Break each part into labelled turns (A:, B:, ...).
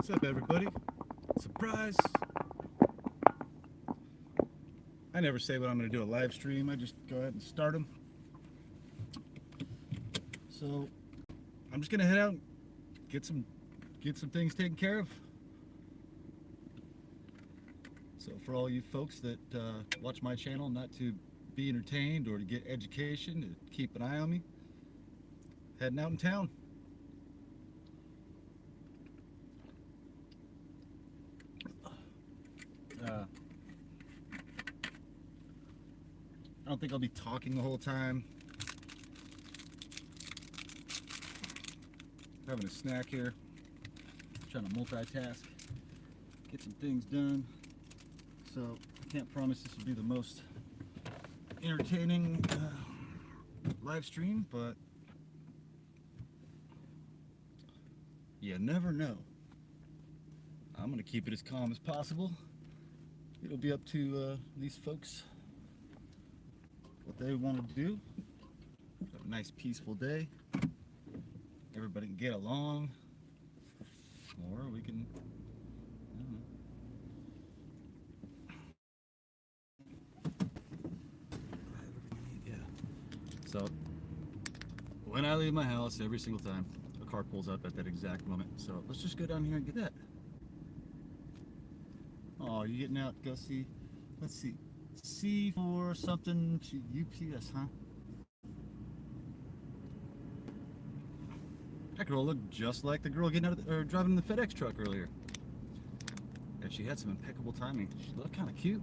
A: What's up, everybody? Surprise! I never say when I'm going to do a live stream. I just go ahead and start them. So I'm just going to head out and get some things taken care of. So for all you folks that watch my channel, not to be entertained or to get education, to keep an eye on me, heading out in town. I don't think I'll be talking the whole time. Having a snack here, trying to multitask, get some things done. So I can't promise this will be the most entertaining live stream, but you never know. I'm gonna keep it as calm as possible. It'll be up to these folks what they want to do. Have a nice peaceful day. Everybody can get along, or we can, yeah. So when I leave my house, every single time a car pulls up at that exact moment. So let's just go down here and get that. Oh, you're getting out to go see, let's see, C4 something to UPS, huh? That girl looked just like the girl getting out of the, or driving the FedEx truck earlier. And she had some impeccable timing. She looked kind of cute.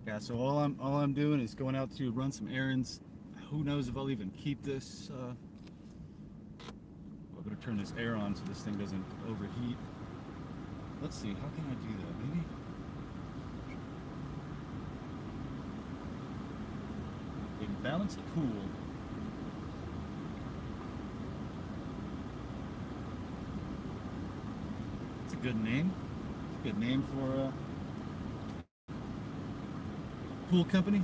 A: Yeah, so all I'm doing is going out to run some errands. Who knows if I'll even keep this. I'm gonna turn this air on so this thing doesn't overheat. Let's see, how can I do that? Maybe a balanced pool. It's a good name. It's a good name for pool company.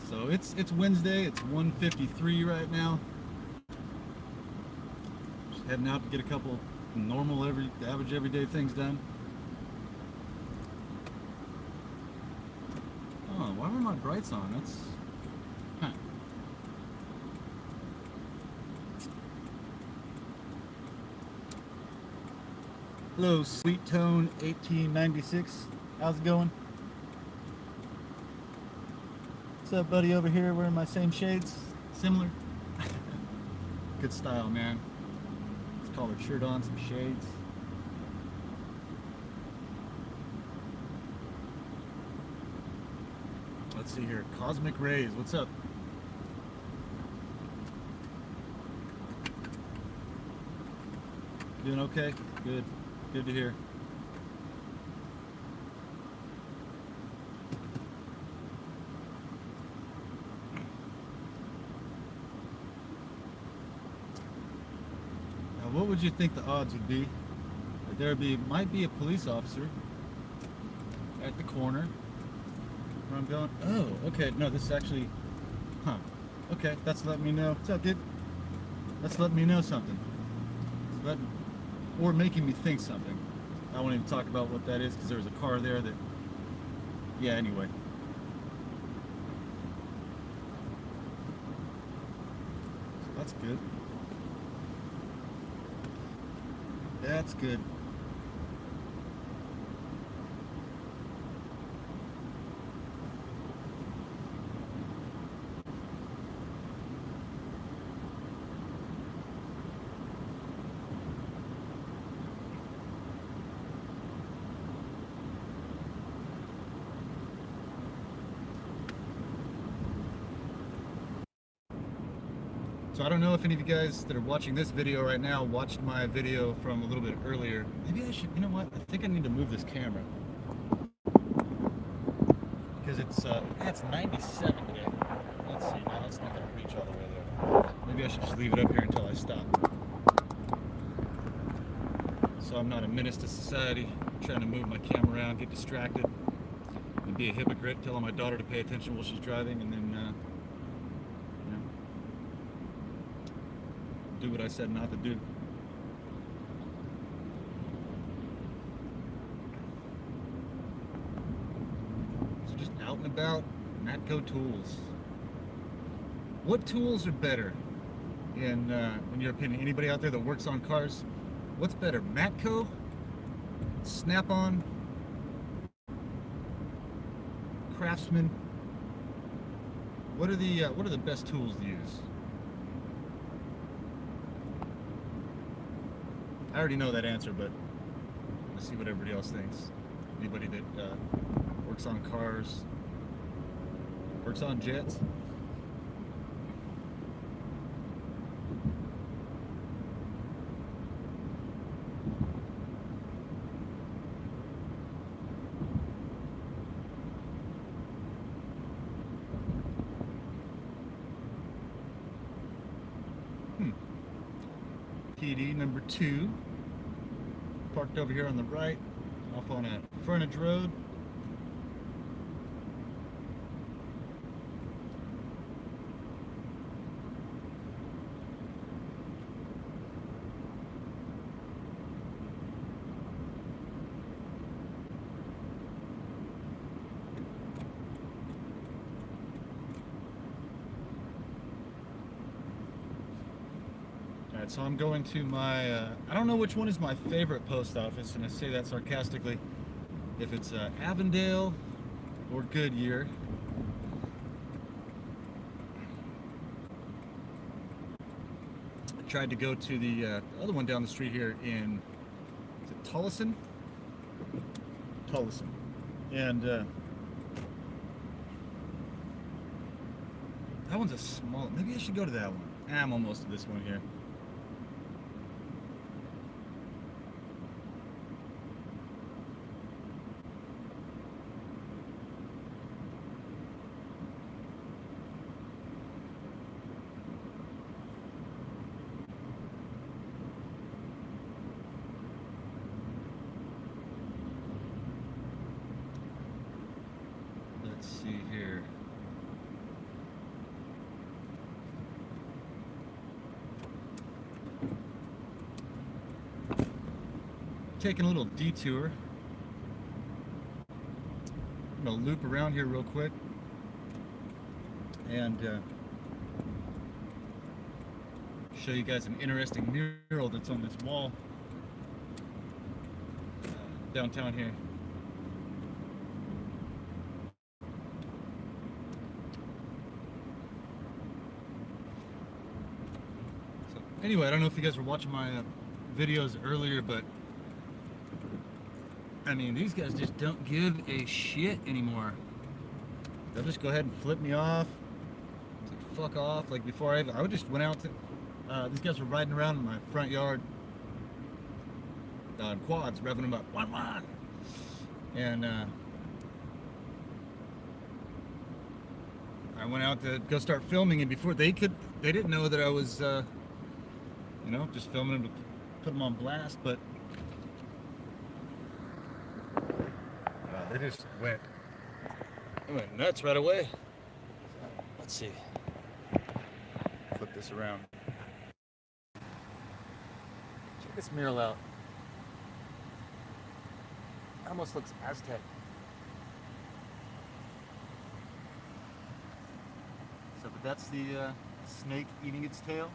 A: So it's Wednesday, it's 1:53 right now. Just heading out to get a couple normal average everyday things done. Oh, why were my brights on? That's Hello, Sweet Tone 1896. How's it going? What's up, buddy, over here wearing my same shades? Similar? Good style, man. Let's collared shirt on, some shades. Let's see here. Cosmic Rays, what's up? Doing okay? Good. Good to hear. Now, what would you think the odds would be that there might be a police officer at the corner where I'm going? Oh, okay. No, this is actually, okay, that's letting me know. What's up, dude? That's letting me know something. Or making me think something. I won't even talk about what that is because there was a car there that, yeah, anyway. So that's good. That's good. So I don't know if any of you guys that are watching this video right now watched my video from a little bit earlier. Maybe I should, you know what? I think I need to move this camera. Because it's 97 today. Let's just leave it up here until I stop. So I'm not a menace to society, trying to move my camera around, get distracted, and be a hypocrite, telling my daughter to pay attention while she's driving, and then, you know, do what I said not to do. So just out and about, Matco tools. What tools are better, in your opinion? Anybody out there that works on cars? What's better, Matco, Snap-on, Craftsman? What are the best tools to use? I already know that answer, but let's see what everybody else thinks. Anybody that works on cars, works on jets? PD number 2, parked over here on the right, off on a frontage road. Alright, so I'm going to my, I don't know which one is my favorite post office, and I say that sarcastically. If it's Avondale or Goodyear. I tried to go to the other one down the street here in, is it Tullison? Tullison. And that one's a small, maybe I should go to that one. I'm almost to this one here. Let's see here. Taking a little detour. I'm gonna loop around here real quick and show you guys an interesting mural that's on this wall downtown here. So anyway, I don't know if you guys were watching my videos earlier, but I mean, these guys just don't give a shit anymore. They'll just go ahead and flip me off. It's like, fuck off. Like before I would just went out to, these guys were riding around in my front yard on quads, revving them up, one. And I went out to go start filming, and before they didn't know that I was, you know, just filming them to put them on blast, but they just went nuts right away. Let's see. Flip this around. Check this mural out. It almost looks Aztec. So, but that's the snake eating its tail.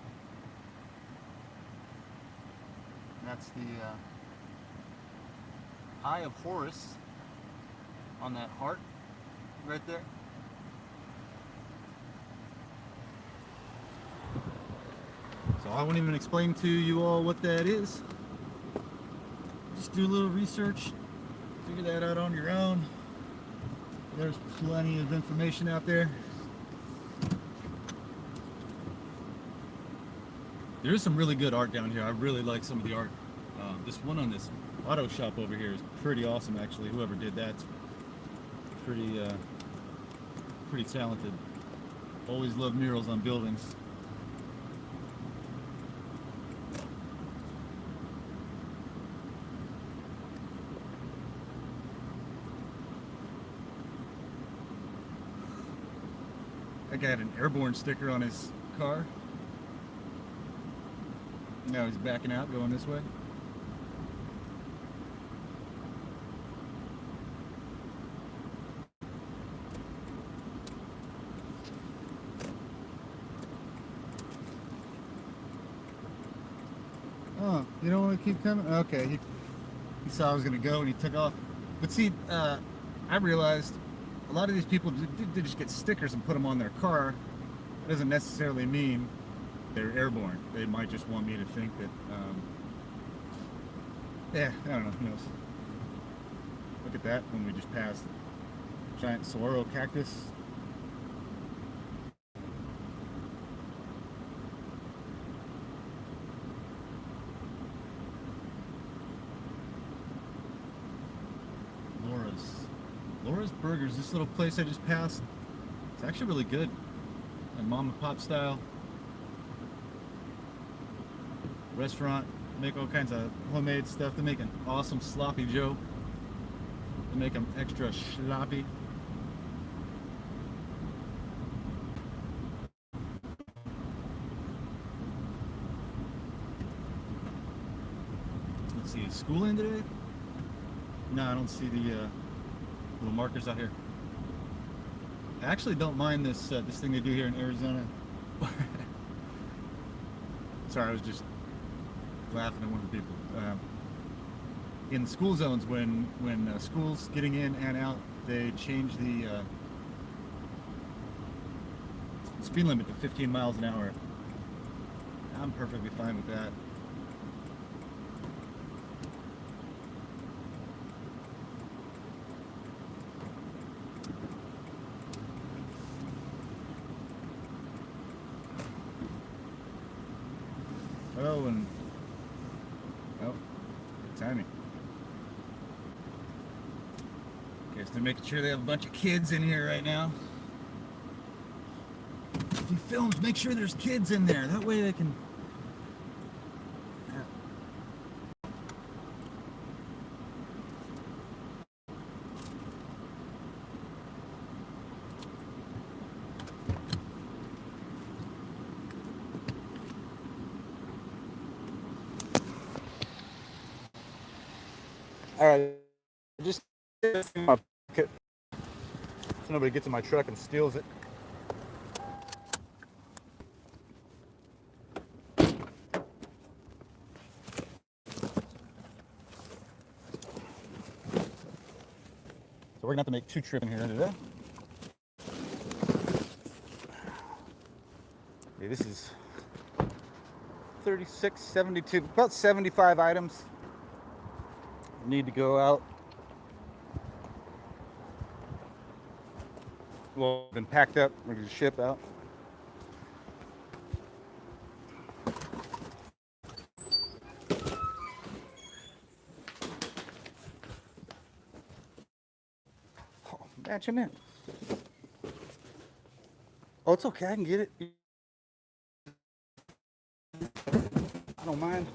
A: And that's the Eye of Horus on that heart right there. So I won't even explain to you all what that is. Just do a little research, figure that out on your own. There's plenty of information out there. There is some really good art down here. I really like some of the art. This one on this auto shop over here is pretty awesome, actually. Whoever did that's pretty talented. Always love murals on buildings. That guy had an airborne sticker on his car. Now he's backing out, going this way. Oh, you don't want to keep coming? Okay, he saw I was going to go and he took off. But see, I realized a lot of these people they just get stickers and put them on their car. That doesn't necessarily mean they're airborne. They might just want me to think that, yeah, I don't know, who knows. Look at that when we just passed. Giant saguaro cactus. Laura's Burgers, this little place I just passed, it's actually really good. And mom and pop style restaurant. Make all kinds of homemade stuff. They make an awesome sloppy joe. They make them extra sloppy. Let's see, is school in today? No, I don't see the little markers out here. I actually don't mind this this thing they do here in Arizona. Sorry, I was just laughing at one of the people. In school zones, when schools getting in and out, they change the speed limit to 15 miles an hour. I'm perfectly fine with that. Oh, and oh, good timing. Okay, so they're making sure they have a bunch of kids in here right now. If you film, make sure there's kids in there. That way they can. All right, just my pocket so nobody gets in my truck and steals it. So we're gonna have to make two trips in here today. Okay, this is 36, 72, about 75 items need to go out. Well, been packed up, we're gonna ship out. Oh, match him in. Oh, it's okay, I can get it. I don't mind.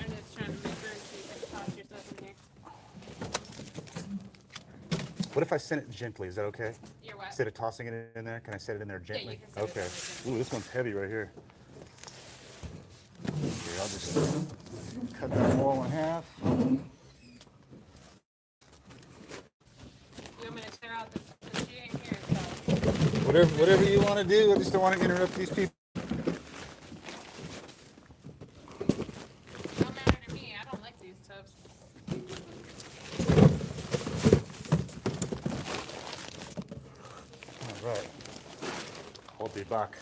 B: I'm just trying to make sure you can toss yourself in here.
A: What if I send it gently? Is that okay?
B: You're what?
A: Instead of tossing it in there, can I set it in there gently?
B: Yeah, you can set it
A: okay.
B: in there gently.
A: Ooh, this one's heavy right here. Here, I'll just cut that wall in half.
B: You want me to tear out the sheet in here? So.
A: Whatever you want to do. I just don't want to interrupt these people.
B: Don't matter to me. I don't like these tubs.
A: All right. I'll be back.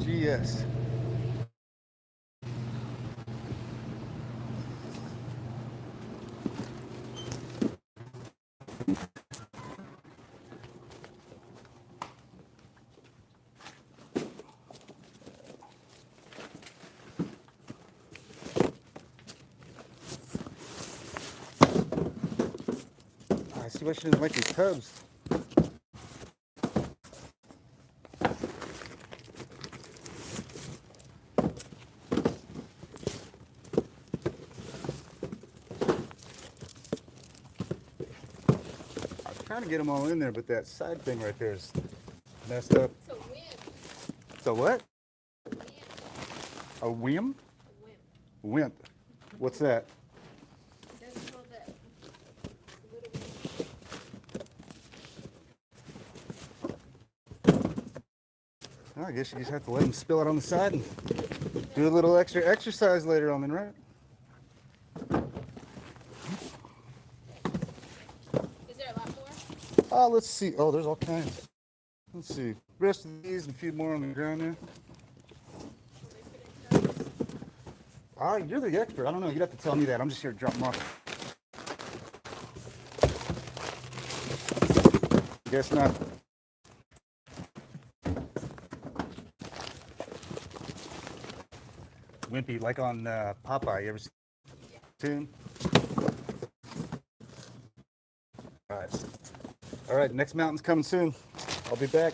A: BS. I see why she doesn't like these tubs. Trying to get them all in there, but that side thing right there is messed up.
B: It's a wimp.
A: It's a what?
B: Wimp.
A: A whim?
B: A wimp.
A: Wimp. What's that?
B: That's called that little wimp.
A: Well, I guess you just have to let them spill it on the side and do a little extra exercise later on then, right?
B: Is there a lot more?
A: Oh, let's see. Oh, there's all kinds. Let's see. Rest of these and a few more on the ground there.
B: Will they fit in tubs?
A: Ah, you're the expert. I don't know. You'd have to tell me that. I'm just here to drop them off. Guess not. Wimpy, like on Popeye. You ever see the tune? All right. Next mountain's coming soon. I'll be back.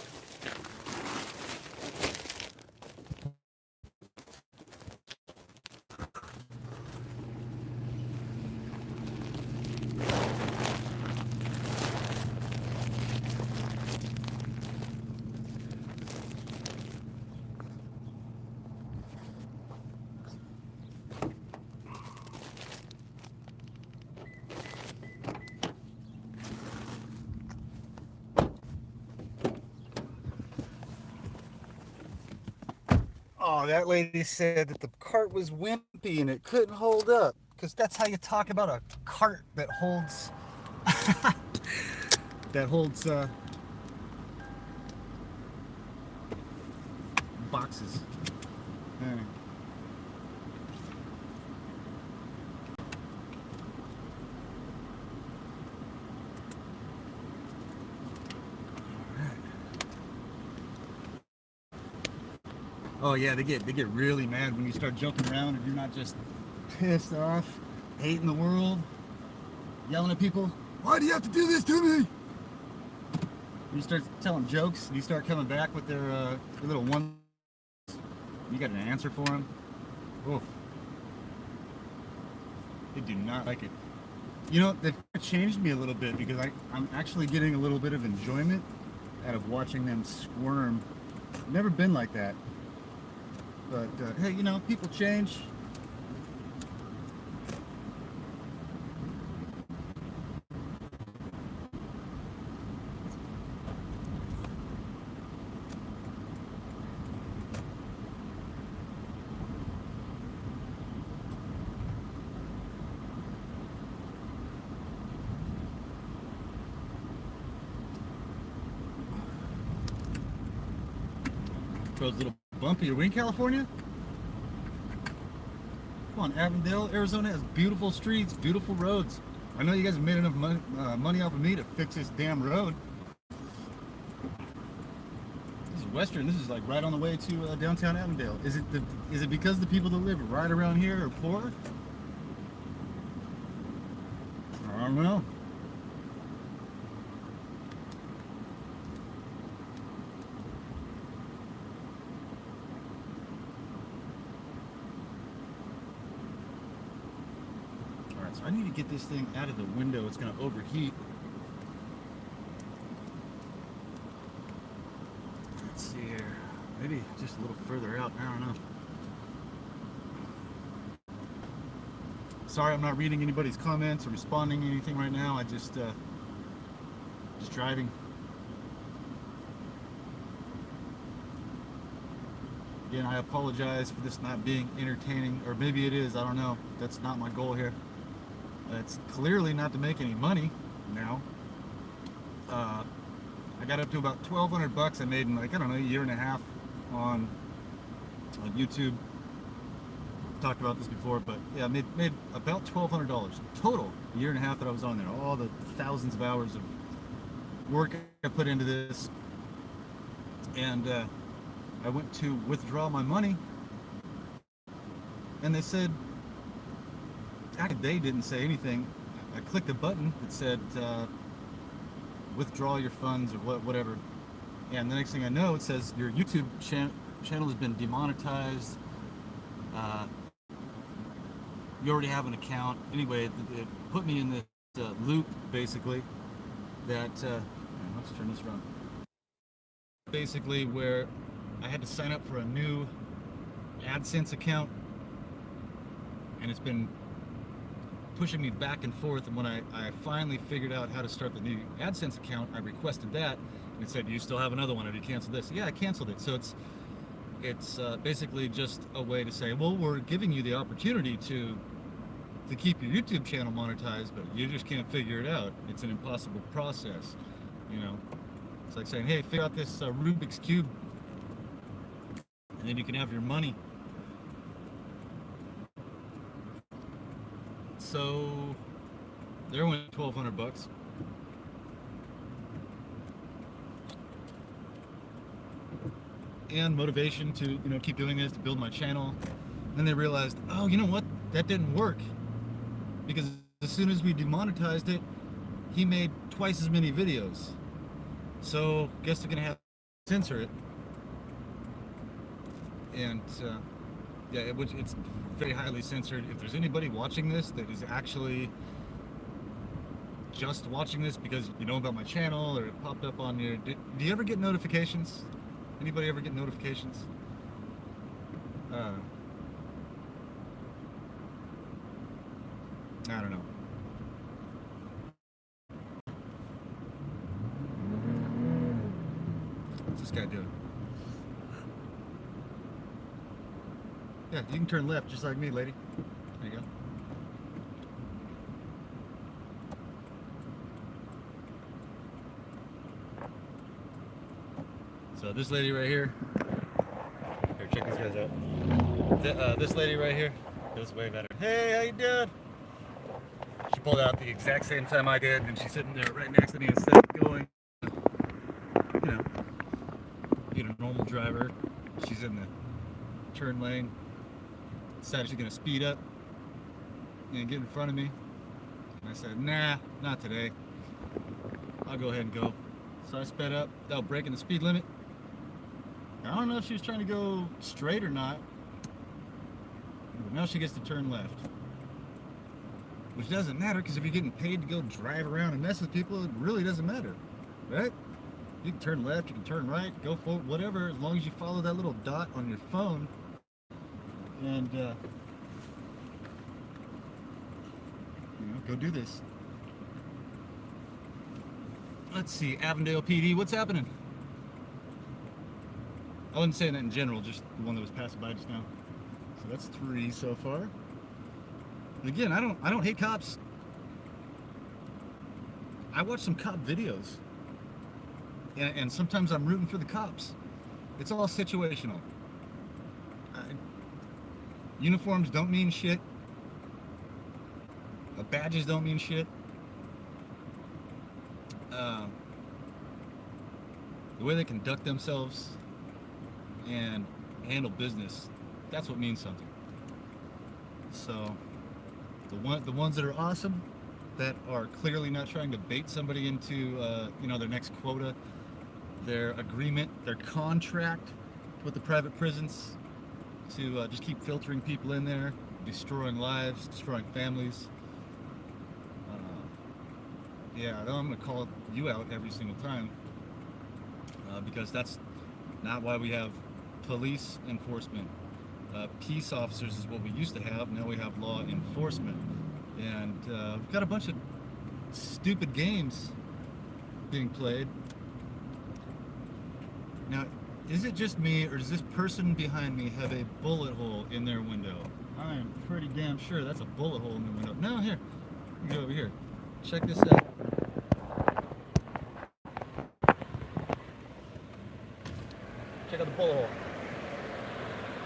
A: Oh, that lady said that the cart was wimpy and it couldn't hold up. Because that's how you talk about a cart that holds boxes. Yeah. Oh yeah, they get really mad when you start joking around and you're not just pissed off, hating the world, yelling at people. Why do you have to do this to me? You start telling jokes and you start coming back with their little one. You got an answer for them. Oh, they do not like it. You know, they've changed me a little bit because I'm actually getting a little bit of enjoyment out of watching them squirm. Never been like that. But hey, you know, people change. Throws a little bumpy. Are we in California? Come on, Avondale, Arizona has beautiful streets, beautiful roads. I know you guys have made enough money off of me to fix this damn road. This is Western. This is like right on the way to downtown Avondale. Is it because the people that live right around here are poor? I don't know. So I need to get this thing out of the window. It's going to overheat. Let's see here. Maybe just a little further out. I don't know. Sorry, I'm not reading anybody's comments or responding to anything right now. I just driving. Again, I apologize for this not being entertaining, or maybe it is. I don't know. That's not my goal here. It's clearly not to make any money now. I got up to about $1,200 I made in, like, I don't know, a year and a half on on YouTube. Talked about this before, but yeah, made about $1,200 total, a year and a half that I was on there. All the thousands of hours of work I put into this, and I went to withdraw my money, and they said, actually they didn't say anything. I clicked a button that said withdraw your funds or whatever, and the next thing I know, it says your YouTube channel has been demonetized. You already have an account. Anyway, it put me in this loop, basically, that, let's turn this around. Basically, where I had to sign up for a new AdSense account, and it's been pushing me back and forth. And when I finally figured out how to start the new AdSense account, I requested that, and it said, "Do you still have another one? Have you canceled this?" Yeah, I canceled it. So it's basically just a way to say, well, we're giving you the opportunity to keep your YouTube channel monetized, but you just can't figure it out. It's an impossible process, you know. It's like saying, hey, figure out this Rubik's Cube, and then you can have your money. So there went $1,200. And motivation to, keep doing this, to build my channel. And then they realized, oh, you know what? That didn't work. Because as soon as we demonetized it, he made twice as many videos. So guess they're gonna have to censor it. And yeah, it's very highly censored. If there's anybody watching this that is actually just watching this because you know about my channel or it popped up on your, do you ever get notifications? Anybody ever get notifications? I don't know. What's this guy doing? Yeah, you can turn left just like me, lady. There you go. So this lady right here, check these guys out. This lady right here, does way better. Hey, how you doing? She pulled out the exact same time I did, and she's sitting there right next to me instead of going, being a normal driver. She's in the turn lane. Decided she's gonna speed up and get in front of me. And I said, nah, not today. I'll go ahead and go. So I sped up without breaking the speed limit. I don't know if she was trying to go straight or not, but now she gets to turn left. Which doesn't matter, because if you're getting paid to go drive around and mess with people, it really doesn't matter, right? You can turn left, you can turn right, go forward, whatever, as long as you follow that little dot on your phone. And, go do this. Let's see, Avondale PD, what's happening? I wasn't saying that in general, just the one that was passing by just now. So that's 3 so far. And again, I don't hate cops. I watch some cop videos, and sometimes I'm rooting for the cops. It's all situational. Uniforms don't mean shit. Badges don't mean shit. The way they conduct themselves and handle business, that's what means something. So the ones that are awesome, that are clearly not trying to bait somebody into their next quota, their agreement, their contract with the private prisons to just keep filtering people in there, destroying lives, destroying families. Yeah, I'm going to call you out every single time, because that's not why we have police enforcement. Peace officers is what we used to have. Now we have law enforcement. And we've got a bunch of stupid games being played. Now, is it just me, or does this person behind me have a bullet hole in their window? I am pretty damn sure that's a bullet hole in the window. No, here. You go over here. Check this out. Check out the bullet hole.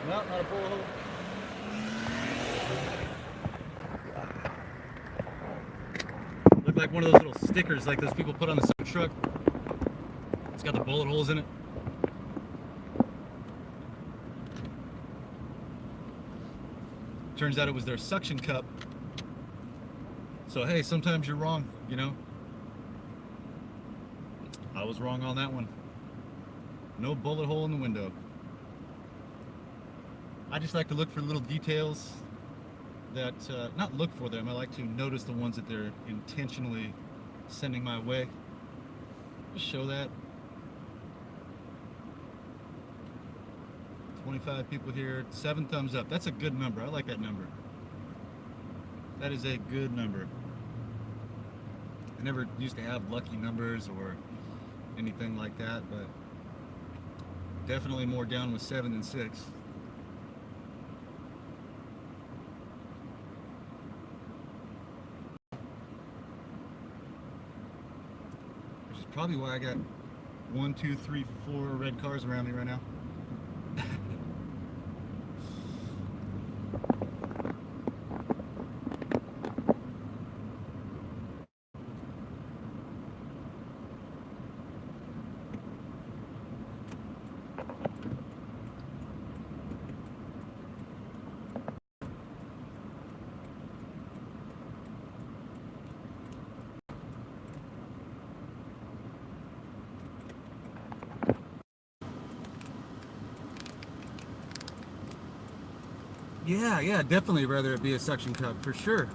A: No, not a bullet hole. Looked like one of those little stickers like those people put on the side of the truck. It's got the bullet holes in it. Turns out it was their suction cup. So hey, sometimes you're wrong, you know. I was wrong on that one. No bullet hole in the window. I just like to look for little details that, not look for them, I like to notice the ones that they're intentionally sending my way. Just show that. 25 people here, 7 thumbs up. That's a good number. I like that number. That is a good number. I never used to have lucky numbers or anything like that, but definitely more down with 7 than 6. Which is probably why I got 1, 2, 3, 4 red cars around me right now. Yeah, definitely rather it be a suction cup, for sure.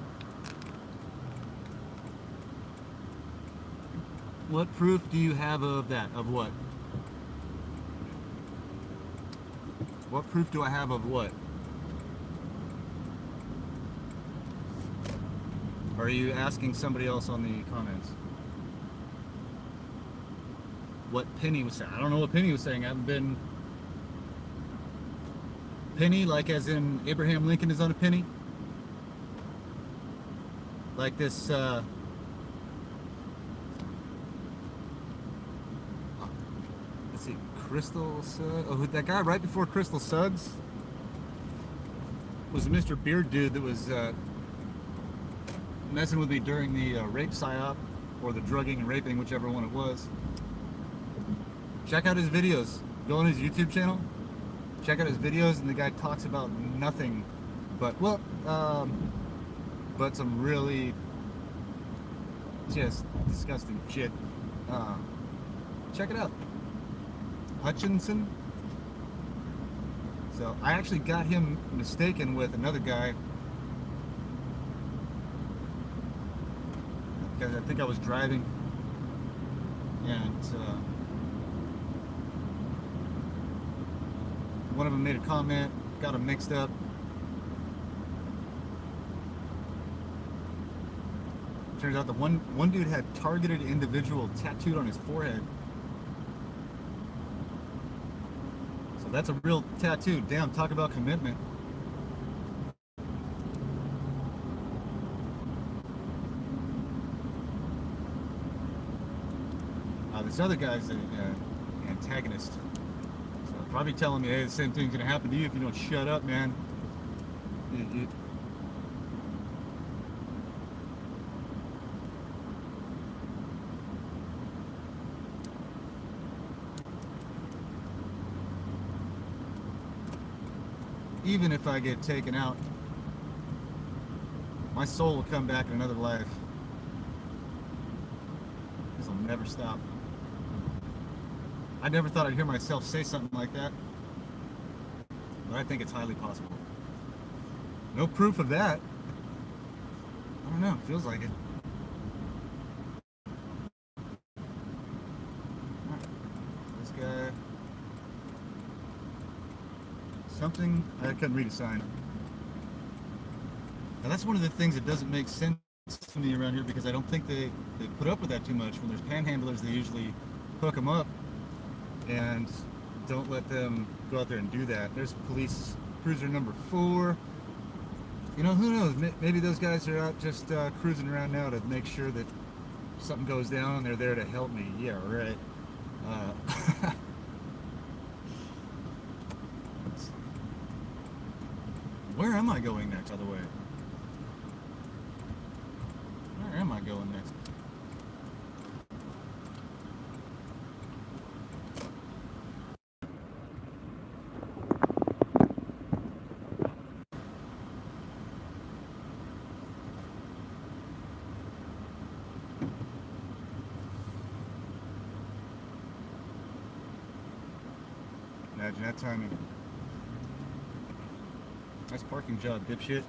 A: What proof do you have of that? Of what? What proof do I have of what? Or are you asking somebody else on the comments? What Penny was saying? I don't know what Penny was saying. I haven't been... Penny, like as in Abraham Lincoln is on a penny? Like this, let's see, Crystal Suggs? Oh, that guy right before Crystal Suggs was Mr. Beard dude that was messing with me during the rape psyop, or the drugging and raping, whichever one it was. Check out his videos. Go on his YouTube channel. Check out his videos, and the guy talks about nothing but, well, but some really just disgusting shit. Check it out. Hutchinson. So I actually got him mistaken with another guy because I think I was driving, and one of them made a comment, got him mixed up. Turns out the one dude had targeted individual tattooed on his forehead. So that's a real tattoo. Damn, talk about commitment. This other guy's an antagonist. So probably telling me, hey, the same thing's gonna happen to you if you don't shut up, man. Even if I get taken out, my soul will come back in another life. This will never stop. I never thought I'd hear myself say something like that, but I think it's highly possible. No proof of that. I don't know, it feels like it. This guy... Something... I couldn't read a sign. Now that's one of the things that doesn't make sense to me around here, because I don't think they put up with that too much. When there's panhandlers, they usually hook them up and don't let them go out there and do that. There's police cruiser number 4. You know, who knows? Maybe those guys are out just cruising around now to make sure that something goes down and they're there to help me. Yeah, right. Where am I going next, by the way? Where am I going next? Imagine that timing. Nice parking job, dipshit.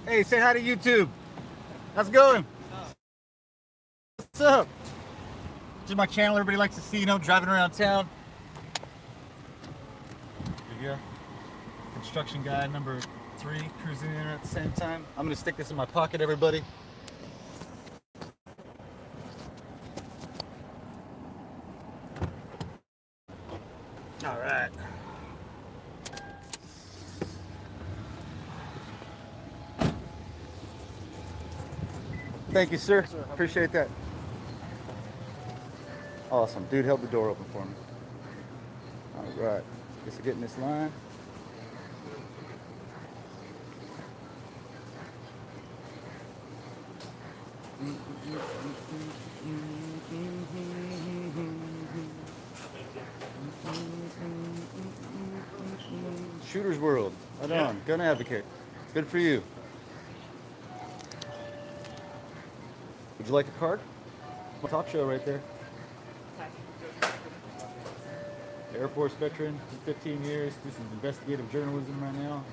A: Hey, say hi to YouTube. How's it going? What's up? This is my channel. Everybody likes to see, you know, driving around town. There you go. Construction guy number 3 cruising in at the same time. I'm gonna stick this in my pocket, everybody. All right. Thank you, sir. Appreciate that. Awesome. Dude held the door open for me. All right. Guess we're getting this line. Shooter's World. Right on. Gun advocate. Good for you. Would you like a card? Top show right there. Air Force veteran, 15 years. This is investigative journalism right now.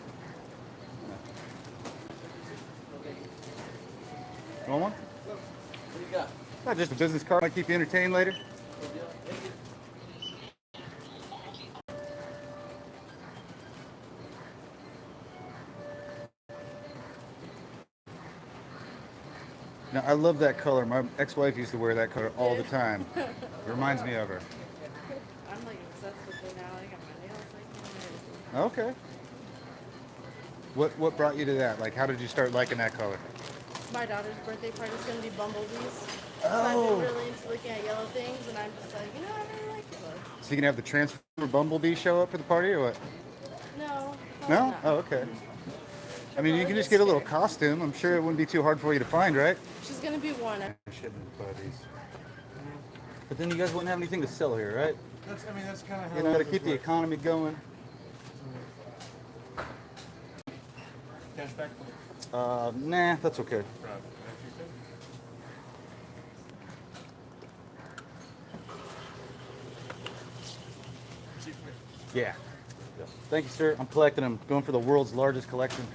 A: You want one?
C: What do you got?
A: Not just a business card. Might keep you entertained later. Now, I love that color. My ex-wife used to wear that color all the time. It reminds me of her.
B: I'm like obsessed with it now. I got my nails like and everything.
A: Okay. What brought you to that? Like, how did you start liking that color?
B: My daughter's birthday party is going to be bumblebees.
A: Oh.
B: So I've been really into looking at yellow things, and I'm just like, you know, I really like yellow.
A: So you can have the transfer bumblebee show up for the party, or what?
B: No.
A: No?
B: not.
A: Oh, okay. I mean, you can just get a little costume. I'm sure it wouldn't be too hard for you to find, right?
B: She's going to be one.
A: But then you guys wouldn't have anything to sell here, right?
C: That's kind of how.
A: You know, to keep the economy going.
C: Cash back.
A: Nah, that's okay. Yeah. Thank you, sir. I'm collecting them. Going for the world's largest collection.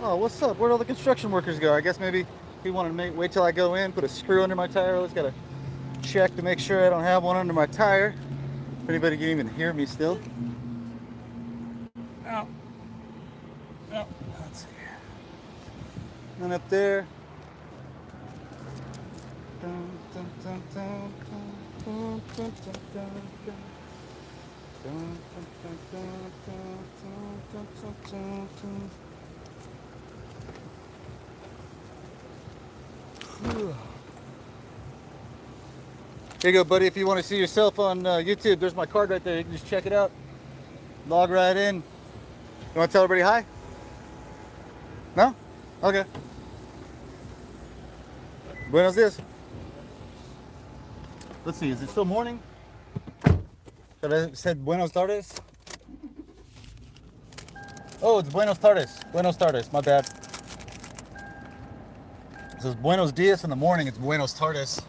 A: Oh, what's up? Where'd all the construction workers go? I guess maybe he wanted to wait till I go in, put a screw under my tire. Let's gotta check to make sure I don't have one under my tire. If anybody can even hear me still. Oh. Oh. Let's see. And up there. Here you go, buddy. If you want to see yourself on YouTube, there's my card right there. You can just check it out. Log right in. You want to tell everybody hi? No? Okay. Buenos dias. Let's see, is it still morning? Should I have said buenos tardes? Oh, it's buenos tardes. Buenos tardes, my bad. It says buenos dias in the morning, it's buenos tardes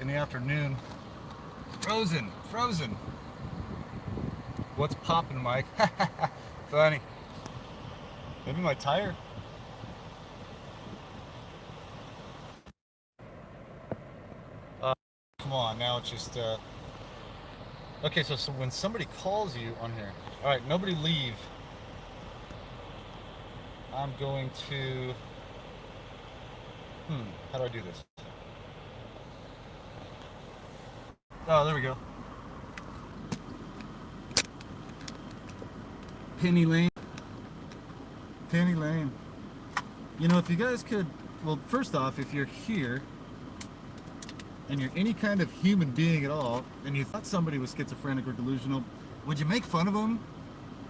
A: in the afternoon. Frozen. What's popping, Mike? Funny. Maybe my tire? Come on, now it's just, okay, so when somebody calls you on here, all right, nobody leave. I'm going to, how do I do this? Oh, there we go. Penny Lane. Penny Lane. You know, if you guys could, well, first off, if you're here and you're any kind of human being at all, and you thought somebody was schizophrenic or delusional, would you make fun of them?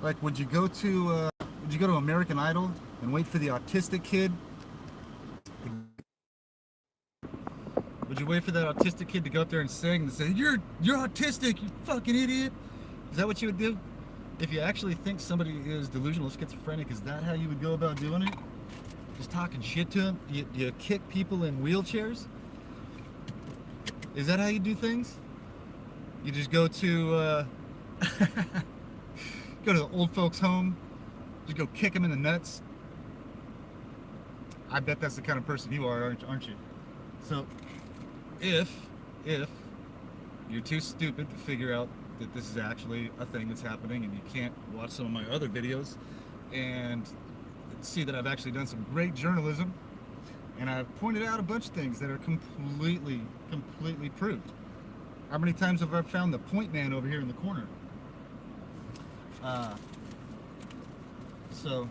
A: Like, would you go to American Idol and wait for the autistic kid? Would you wait for that autistic kid to go up there and sing and say, "You're autistic, you fucking idiot"? Is that what you would do? If you actually think somebody is delusional, schizophrenic, is that how you would go about doing it? Just talking shit to them? You kick people in wheelchairs? Is that how you do things? You just go to go to the old folks' home, just go kick them in the nuts? I bet that's the kind of person you are, aren't you? So, if you're too stupid to figure out that this is actually a thing that's happening, and you can't watch some of my other videos and see that I've actually done some great journalism, and I've pointed out a bunch of things that are completely proved. How many times have I found the point man over here in the corner? So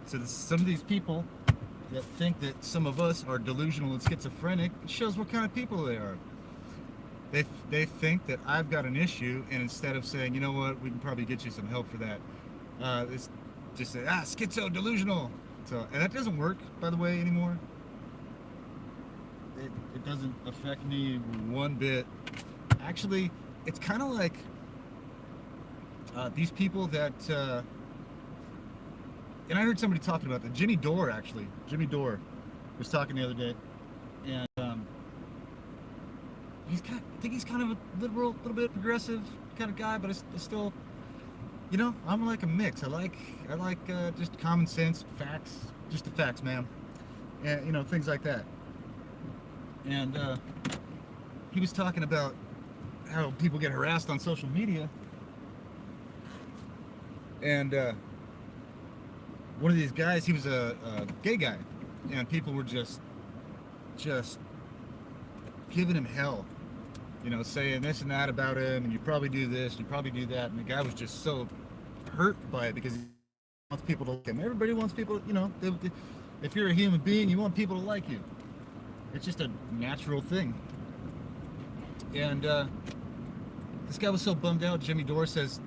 A: some of these people that think that some of us are delusional and schizophrenic, it shows what kind of people they are. They think that I've got an issue, and instead of saying, you know what, we can probably get you some help for that, it's just say, schizo, delusional. So, and that doesn't work, by the way, anymore. It doesn't affect me one bit. Actually, it's kind of like these people that, and I heard somebody talking about that. Jimmy Dore was talking the other day, and I think he's kind of a liberal, little bit progressive kind of guy, but it's still, you know, I'm like a mix. I like just common sense, facts, just the facts, man, and you know, things like that. And he was talking about how people get harassed on social media, and one of these guys, he was a gay guy, and people were just giving him hell, you know, saying this and that about him, and you probably do this, you probably do that, and the guy was just so hurt by it because he wants people to like him. Everybody wants people, you know, if you're a human being, you want people to like you. It's just a natural thing. And this guy was so bummed out. Jimmy Dore says,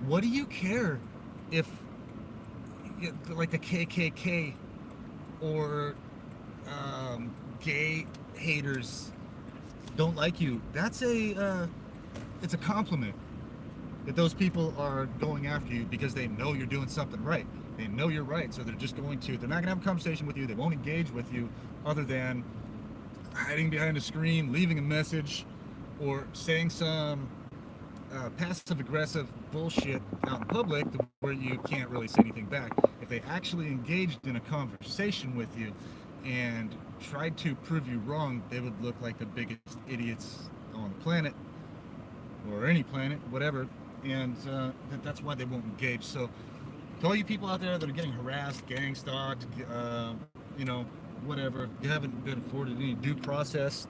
A: what do you care if, like, the KKK or gay haters don't like you? That's it's a compliment that those people are going after you because they know you're doing something right. They know you're right, so they're not going to have a conversation with you. They won't engage with you other than hiding behind a screen, leaving a message, or saying some passive-aggressive bullshit out in public where you can't really say anything back. If they actually engaged in a conversation with you and tried to prove you wrong, they would look like the biggest idiots on the planet, or any planet, whatever, and that's why they won't engage. So to all you people out there that are getting harassed, gang stalked, you know, whatever, you haven't been afforded any due process,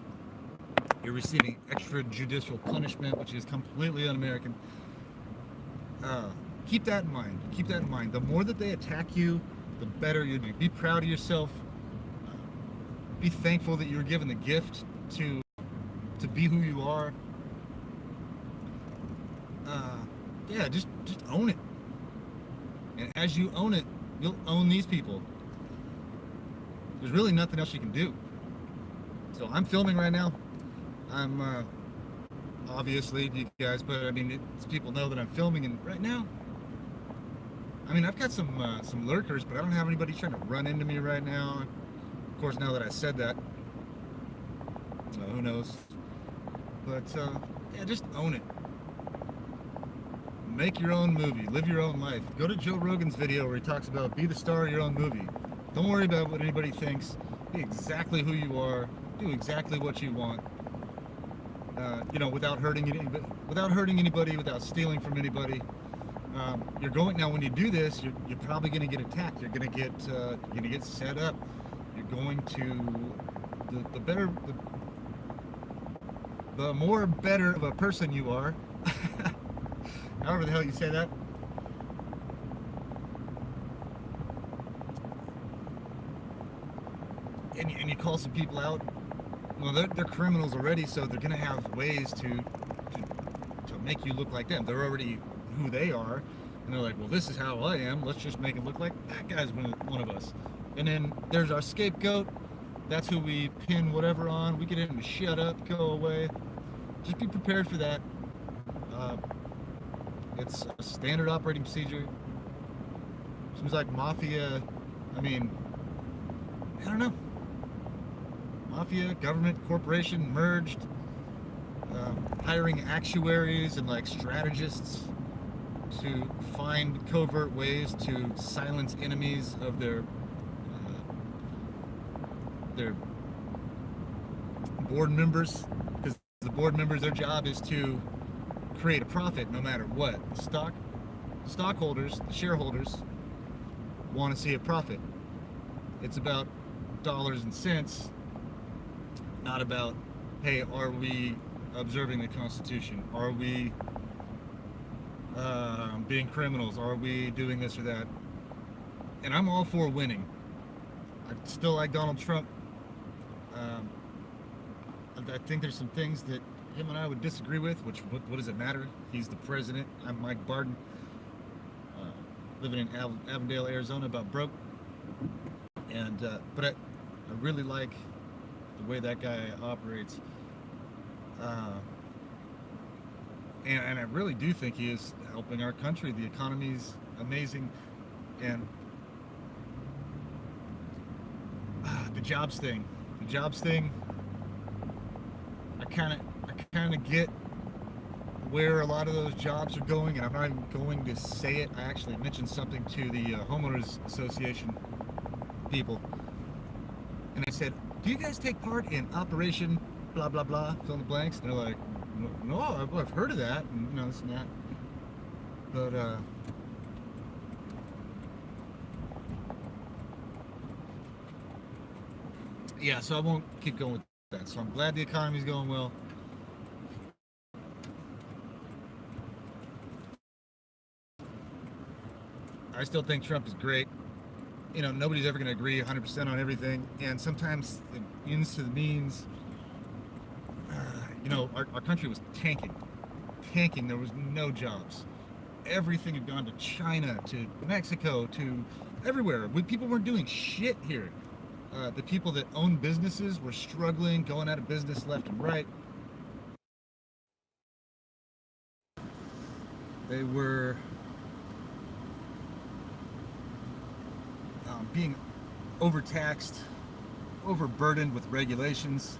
A: you're receiving extrajudicial punishment, which is completely un-American. Keep that in mind. Keep that in mind. The more that they attack you, the better you do. Be proud of yourself. Be thankful that you're given the gift to be who you are. Yeah, just own it. And as you own it, you'll own these people. There's really nothing else you can do. So I'm filming right now. I'm obviously, you guys, but I mean, people know that I'm filming, and right now, I mean, I've got some lurkers, but I don't have anybody trying to run into me right now. Of course, now that I said that, who knows? But yeah, just own it. Make your own movie. Live your own life. Go to Joe Rogan's video where he talks about be the star of your own movie. Don't worry about what anybody thinks. Be exactly who you are. Do exactly what you want. You know, without hurting anybody, without stealing from anybody. You're going now. When you do this, you're probably going to get attacked. You're going to get set up. You're going to the more better of a person you are. However the hell you say that, you call some people out, well, they're criminals already, so they're gonna have ways to make you look like them. They're already who they are, and they're like, well, this is how I am. Let's just make it look like that guy's one of us. And then there's our scapegoat. That's who we pin whatever on. We get him to shut up, go away. Just be prepared for that. It's a standard operating procedure. Seems like mafia, I mean, I don't know. Mafia, government, corporation merged, hiring actuaries and like strategists to find covert ways to silence enemies of their board members, because the board members, their job is to create a profit no matter what. Stockholders, the shareholders, want to see a profit. It's about dollars and cents, not about, hey, are we observing the Constitution? Are we being criminals? Are we doing this or that? And I'm all for winning. I still like Donald Trump. I think there's some things that him and I would disagree with, which, what does it matter? He's the president. I'm Mike Barden, living in Avondale, Arizona, about broke. And but I really like the way that guy operates. And I really do think he is helping our country. The economy's amazing, and the jobs thing. I kind of get where a lot of those jobs are going, and I'm not even going to say it. I actually mentioned something to the homeowners association people, and I said, "Do you guys take part in Operation blah blah blah, fill in the blanks?" And they're like, "No, I've heard of that, and you know, this and that." But yeah, so I won't keep going with that. So I'm glad the economy's going well. I still think Trump is great. You know, nobody's ever going to agree 100% on everything, and sometimes it ends to the means. You know, our country was tanking. There was no jobs. Everything had gone to China, to Mexico, to everywhere. People weren't doing shit here. The people that own businesses were struggling, going out of business left and right. They were being overtaxed, overburdened with regulations,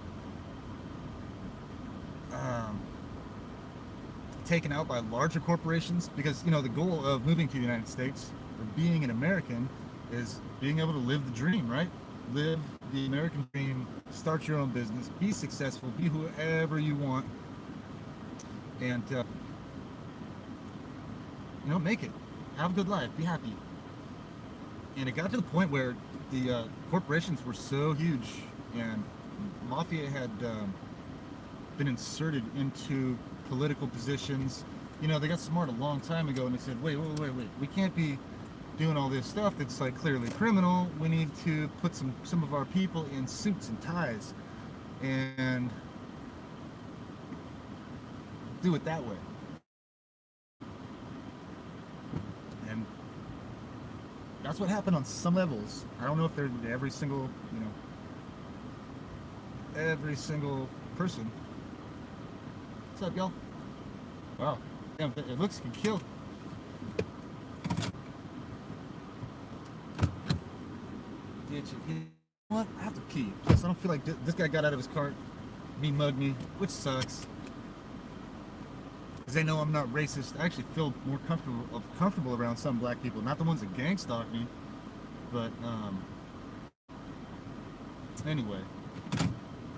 A: taken out by larger corporations, because, you know, the goal of moving to the United States or being an American is being able to live the dream, right? Live the American dream, start your own business, be successful, be whoever you want, and you know, make it, have a good life, be happy. And it got to the point where the corporations were so huge, and mafia had been inserted into political positions. You know, they got smart a long time ago, and they said, wait, we can't be doing all this stuff that's like clearly criminal. We need to put some of our people in suits and ties and do it that way. And that's what happened on some levels. I don't know if they're every single, you know, every single person. What's up, y'all? Wow, damn, it looks like you killed. You know what? I have to pee. Plus, I don't feel like this guy got out of his cart, mugged me, which sucks. Because they know I'm not racist. I actually feel more comfortable around some black people. Not the ones that gang stalk me, but anyway,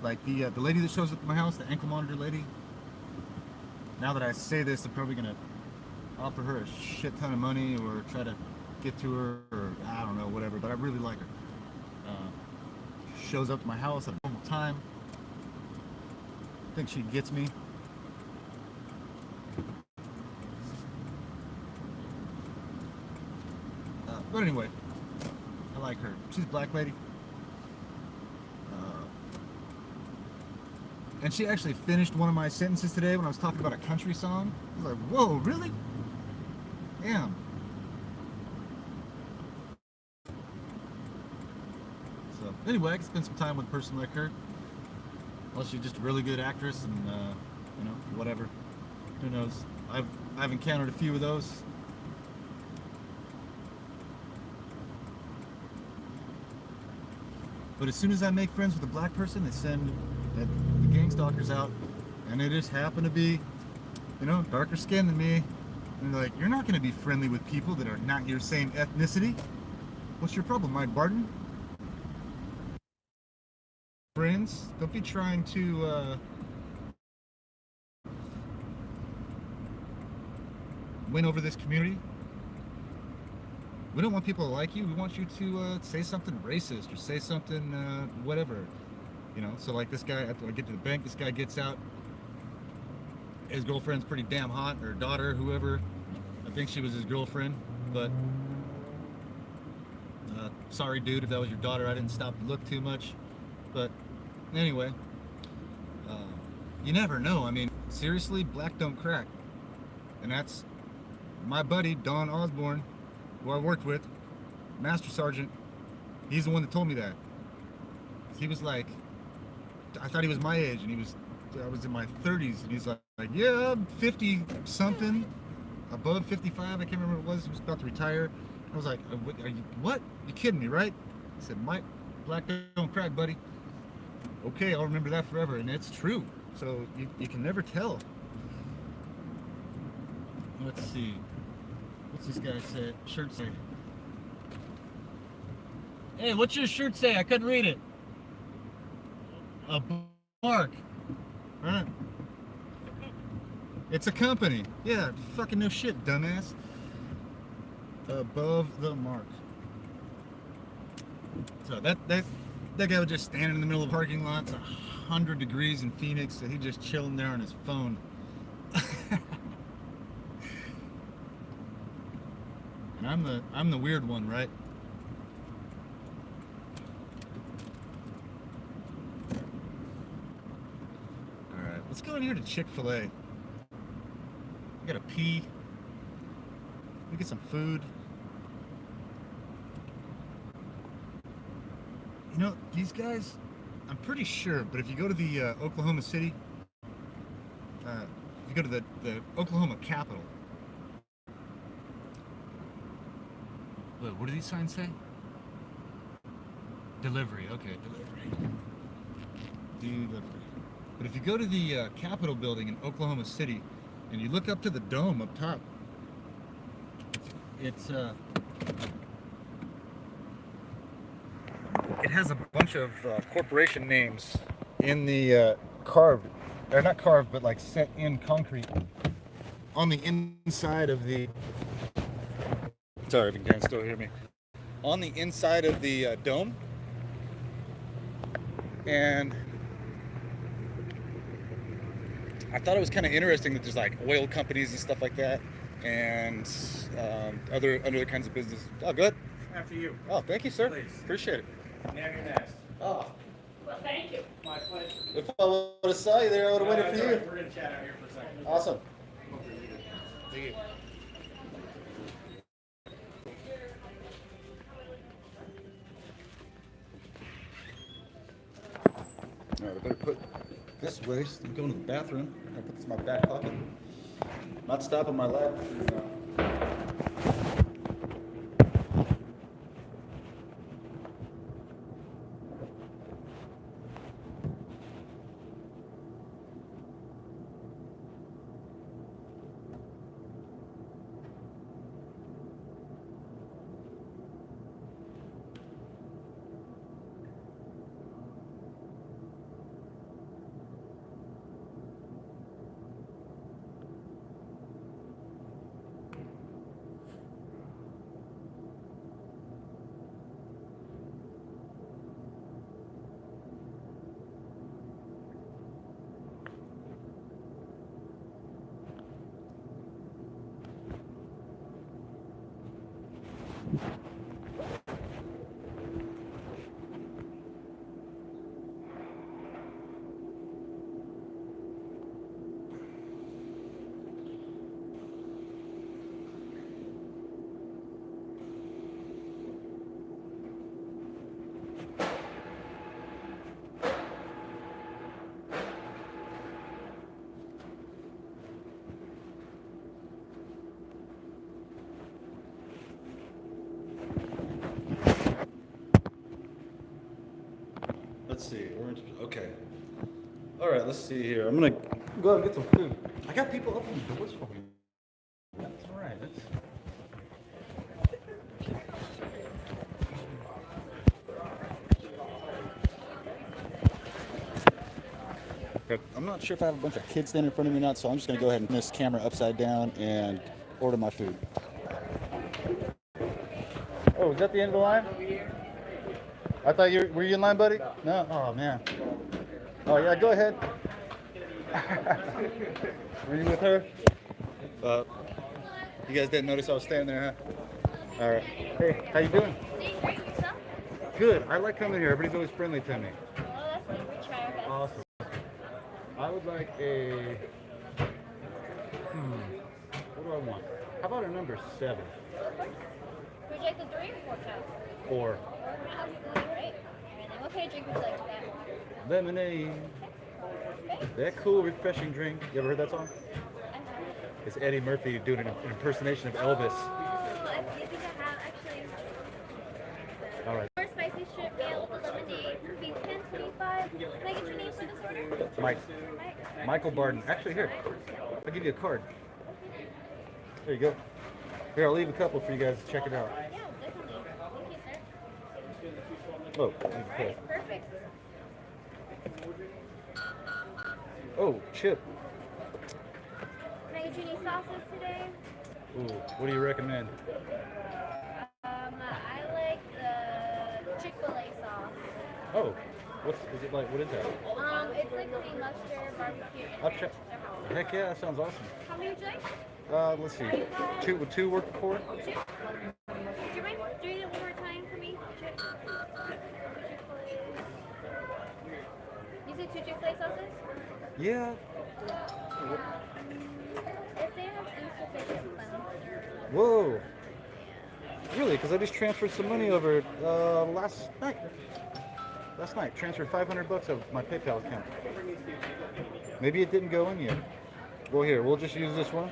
A: like the lady that shows up at my house, the ankle monitor lady. Now that I say this, I'm probably gonna offer her a shit ton of money or try to get to her, or I don't know, whatever. But I really like her. Shows up to my house at a normal time. I think she gets me. But anyway, I like her. She's a black lady. And she actually finished one of my sentences today when I was talking about a country song. I was like, whoa, really? Damn. So, anyway, I can spend some time with a person like her. Unless she's just a really good actress and, you know, whatever. Who knows? I've encountered a few of those. But as soon as I make friends with a black person, they send the gang stalkers out, and they just happen to be, you know, darker skinned than me. And they're like, you're not going to be friendly with people that are not your same ethnicity. What's your problem, Mike Barton? Friends, don't be trying to win over this community. We don't want people to like you. We want you to say something racist or say something whatever. You know, so like this guy, after I get to the bank, this guy gets out. His girlfriend's pretty damn hot, or daughter, whoever. I think she was his girlfriend, but sorry dude if that was your daughter. I didn't stop to look too much. But anyway, you never know. I mean, seriously, black don't crack. And that's my buddy, Don Osborne, who I worked with, Master Sergeant. He's the one that told me that. He was like, I thought he was my age, and I was in my 30s, and he's like, yeah, I'm 50 something, above 55, I can't remember what it was. He was about to retire. I was like, what? You kidding me, right? He said, Mike, black don't crack, buddy. Okay, I'll remember that forever, and it's true. So you can never tell. Let's see. What's this guy say? Shirt say? Hey, what's your shirt say? I couldn't read it. A mark. Right. It's a company. Yeah, fucking no shit, dumbass. Above the mark. So that guy was just standing in the middle of the parking lot. It's 100 degrees in Phoenix, so he's just chilling there on his phone. And I'm the weird one, right? All right, let's go in here to Chick-fil-A. I gotta pee. Let me get some food. You know, these guys, I'm pretty sure, but if you go to the Oklahoma City, if you go to the Oklahoma Capitol, what do these signs say? Delivery, okay, delivery. Delivery. But if you go to the Capitol building in Oklahoma City, and you look up to the dome up top, it has a bunch of corporation names in the carved, or not carved, but like set in concrete on the inside of the. Sorry if you can still hear me. On the inside of the dome, and I thought it was kind of interesting that there's like oil companies and stuff like that, and other kinds of business. Oh, good.
C: After you.
A: Oh, thank you, sir.
C: Please.
A: Appreciate it.
C: Now you're next.
A: Oh,
B: Well, thank you.
C: My pleasure.
A: if I would have saw you there, I would have waited for you.
C: We're going to chat out here for a second.
A: Awesome.
C: Thank you.
A: All right, I better put this away. So I'm going to the bathroom. I put this in my back pocket. Not stopping my life. Okay. All right, let's see here. I'm gonna go out and get some food. I got people opening doors for me. That's all right. I'm not sure if I have a bunch of kids standing in front of me or not, so I'm just gonna go ahead and turn this camera upside down and order my food. Oh, is that the end of the line? I thought were you in line, buddy? No? Oh, man. Oh, yeah, go ahead. Were you with her? You guys didn't notice I was standing there, huh? All right. Hey, how you doing?
D: Doing great, yourself?
A: Good. I like coming here. Everybody's always friendly to me.
D: Oh, that's good. We try our best.
A: Awesome. I would like a... What do I want? How about a number 7?
D: Would you like the 3 or 4 cup?
A: 4.
D: Absolutely right. And then what kind of drink would you like for that?
A: Lemonade.
D: Okay.
A: That cool, refreshing drink. You ever heard that song?
D: I have.
A: It's Eddie Murphy doing an impersonation of Elvis.
D: Oh, I think I have actually.
A: All right.
D: 4 spicy shrimp meal with the lemonade. It would be $10.25. Can I get your name for this order?
A: Mike.
D: Mike.
A: Michael Barden. Actually, here. I'll give you a card. There you go. Here, I'll leave a couple for you guys to check it out.
D: Yeah, definitely. Thank you, sir.
A: Oh, okay.
D: Perfect.
A: Oh, chip.
D: Can I get you any sauces today?
A: Ooh, what do you recommend?
D: I like the Chick-fil-A sauce.
A: Oh, is it like? What is that?
D: It's like honey mustard, barbecue, and
A: I'll
D: ranch.
A: check. Heck yeah, that sounds awesome.
D: How many would you like?
A: Let's see. Would 2 work for?
D: 2? Do you mind doing it one more time for me? You said 2 Chick-fil-A sauces?
A: Yeah.
D: If they have insufficient funds, or...
A: Whoa. Really? Because I just transferred some money over last night. Last night, transferred $500 of my PayPal account. Maybe it didn't go in yet. Well, here, we'll just use this one.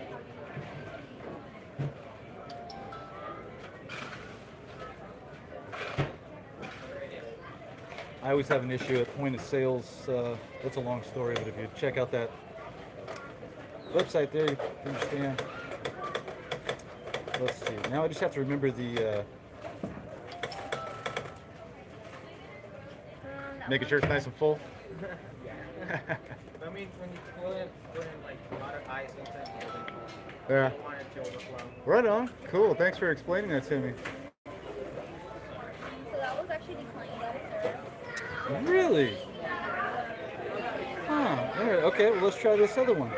A: I always have an issue at point of sales. That's a long story, but if you check out that website there, you can understand. Let's see. Now I just have to remember the... making sure it's nice and full.
C: I mean, when you put in like a lot of ice sometimes,
A: Yeah.
C: you want it to overflow.
A: Right on. Cool. Thanks for explaining that to me.
D: So that was actually declined, sir.
A: Really? Huh. All right. Okay. Well, let's try this other one.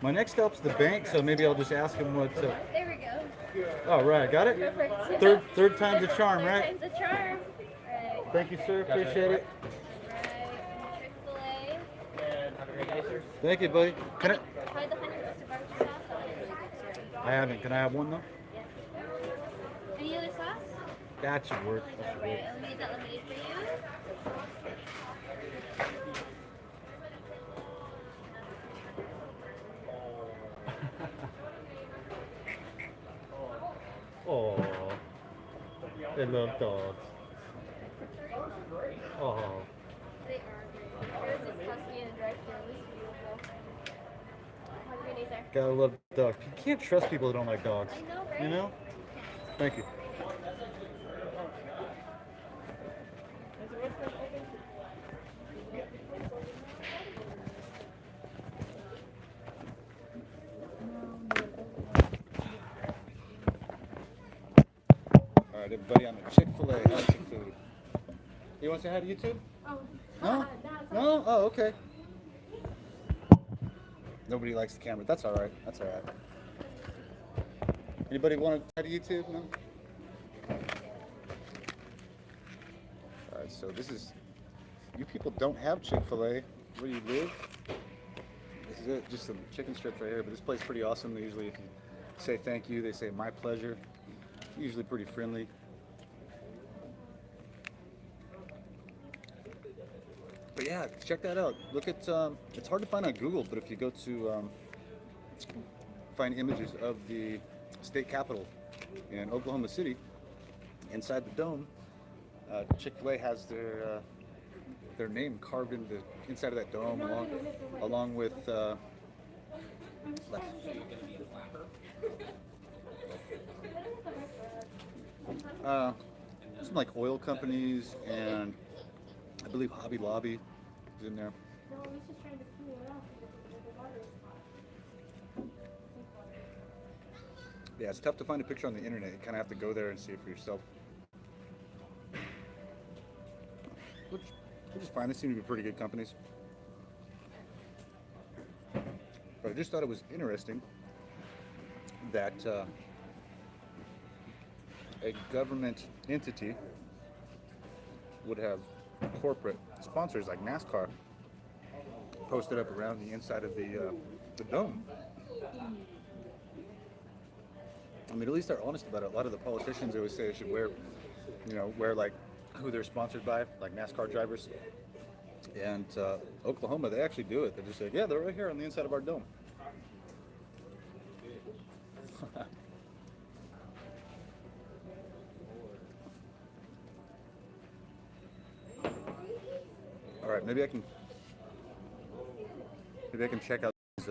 A: My next stop's the bank, so maybe I'll just ask him what.
D: There we go.
A: All right. Got it.
D: Perfect.
A: Third time's a charm, right?
D: Third time's a charm. Right.
A: Thank you, sir. Appreciate it.
D: Right. Chick-fil-A.
C: And have a great day, sir.
A: Thank you, buddy. Can I?
D: Try the honey mustard barbecue sauce.
A: I haven't. Can I have one though?
D: Yes. Any other sauce?
A: That should work. That should work.
D: Alright, I'll need that lemonade for you.
A: Oh, they love dogs. Oh,
D: They are great. There's this husky in the drive-thru. It was beautiful. Have a great day, sir.
A: gotta love dogs. You can't trust people that don't like dogs.
D: I know, right?
A: You know? Thank you. All right, everybody, I'm at Chick-fil-A. How's your food? You want to say hi to YouTube?
D: Oh,
A: No? No? Oh, okay. Nobody likes the camera. That's all right. That's all right. Anybody want to hi to YouTube? No? All right, so this is... You people don't have Chick-fil-A where you live. This is it. Just some chicken strips right here. But this place is pretty awesome. They usually, if you say thank you, they say my pleasure. Usually pretty friendly. But yeah, check that out. Look at, it's hard to find on Google, but if you go to find images of the state capitol in Oklahoma City, inside the dome, Chick-fil-A has their name carved in the inside of that dome, along with like, some like oil companies, and I believe Hobby Lobby is in there.
D: No, he's just trying to cool it off because the water is hot.
A: Yeah, it's tough to find a picture on the internet. You kind of have to go there and see it for yourself. Which is fine. They seem to be pretty good companies. But I just thought it was interesting that a government entity would have corporate sponsors like NASCAR posted up around the inside of the dome. I mean, at least they're honest about it. A lot of the politicians always say they should wear like who they're sponsored by, like NASCAR drivers. And Oklahoma, they actually do it. They just say, yeah, they're right here on the inside of our dome. All right, maybe I can check out these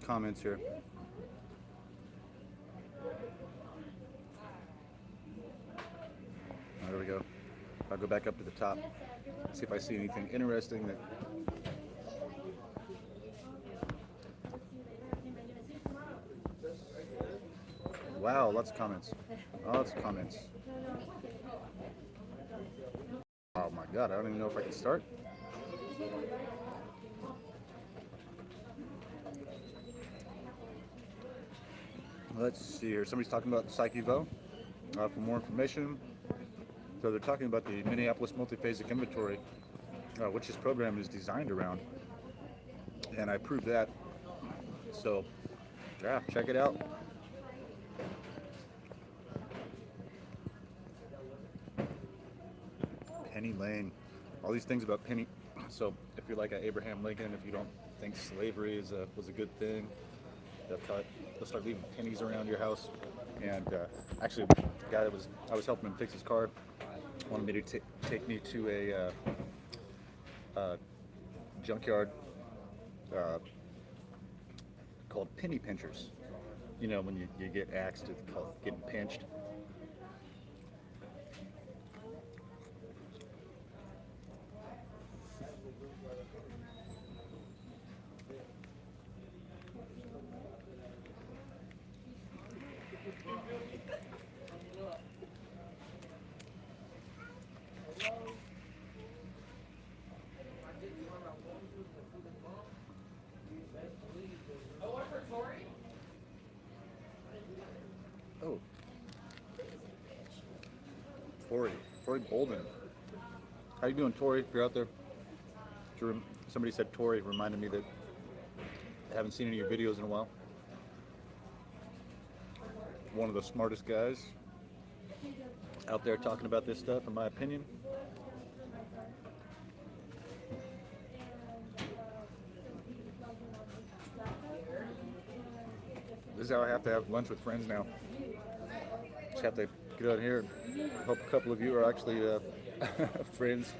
A: comments here. There we go. I'll go back up to the top, see if I see anything interesting that. Wow, lots of comments. Lots of comments. Oh my God, I don't even know if I can start. Let's see here. Somebody's talking about Psyche Vo. For more information, so they're talking about the Minneapolis multiphasic inventory, which this program is designed around, and I proved that. So, yeah, check it out. Penny Lane, all these things about Penny. So, if you're like a Abraham Lincoln, if you don't think slavery was a good thing, they'll start leaving pennies around your house. And actually, the guy that I was helping him fix his car wanted me to take me to a junkyard called penny pinchers. You know, when you get axed, it's called getting pinched. Oh, Tori Bolden. How you doing, Tori? If you're out there, somebody said Tori reminded me that I haven't seen any of your videos in a while. One of the smartest guys out there talking about this stuff, in my opinion. This is how I have to have lunch with friends now. Just have to get out here and hope a couple of you are actually friends.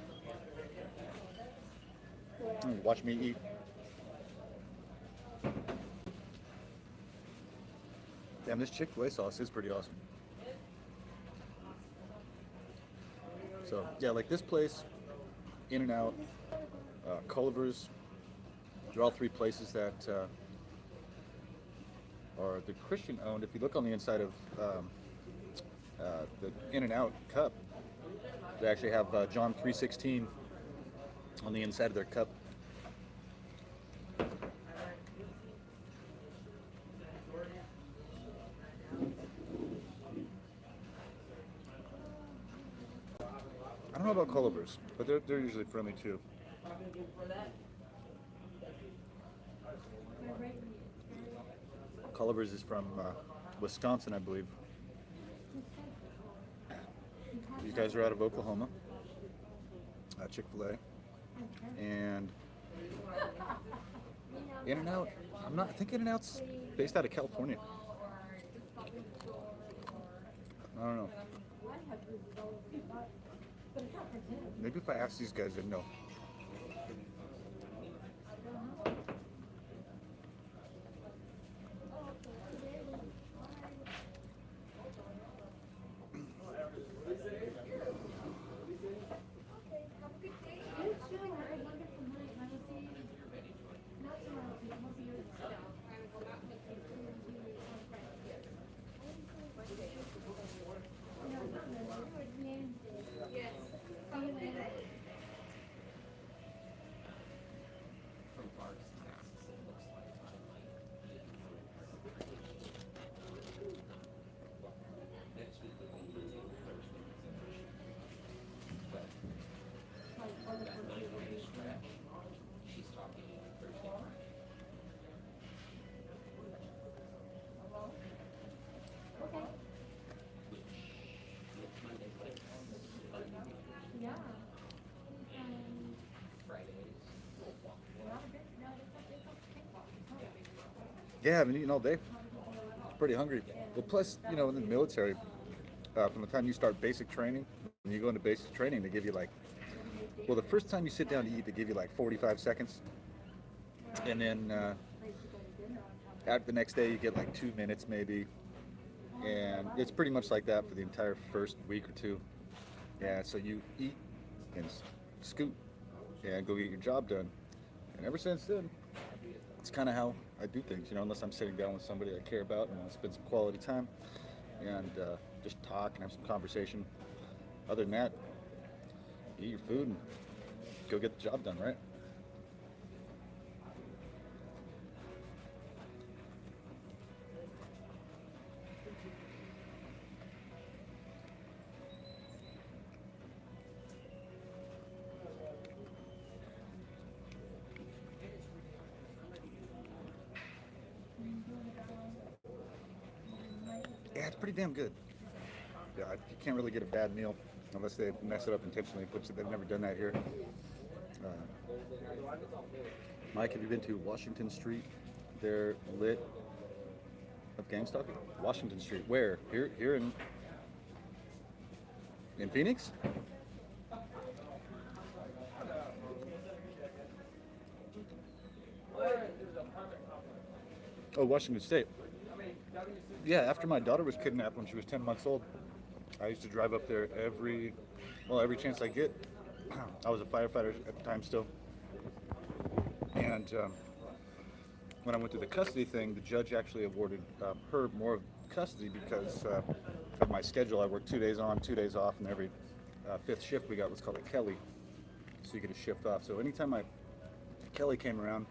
A: Watch me eat. Damn, this Chick-fil-A sauce is pretty awesome. So, yeah, like this place, In-N-Out, Culver's, they're all three places that are the Christian owned. If you look on the inside of the In-N-Out cup, they actually have John 3:16 on the inside of their cup. I don't know about Culver's, but they're usually friendly too. Culver's is from Wisconsin, I believe. These guys are out of Oklahoma. Chick-fil-A. And In-N-Out, I think In-N-Out's based out of California. I don't know. Maybe if I asked these guys, they'd know. Yeah, I haven't eaten all day. Pretty hungry. Well, plus, you know, in the military, from the time you start basic training, when you go into basic training, they give you like, well, the first time you sit down to eat, they give you like 45 seconds. And then after the next day, you get like 2 minutes maybe. And it's pretty much like that for the entire first week or two. Yeah, so you eat and scoot and go get your job done. And ever since then, it's kind of how I do things, you know, unless I'm sitting down with somebody I care about and want to spend some quality time and just talk and have some conversation. Other than that, eat your food and go get the job done, right? Yeah, it's pretty damn good. Yeah, you can't really get a bad meal unless they mess it up intentionally, which they've never done that here. Mike, have you been to Washington Street? They're lit of gang stalking. Washington Street, where? Here in Phoenix? Oh, Washington State. Yeah, after my daughter was kidnapped when she was 10 months old, I used to drive up there every chance I get. I was a firefighter at the time still. And when I went through the custody thing, the judge actually awarded her more of custody because of my schedule. I worked 2 days on, 2 days off, and every fifth shift we got was called a Kelly. So you get a shift off. So anytime my Kelly came around,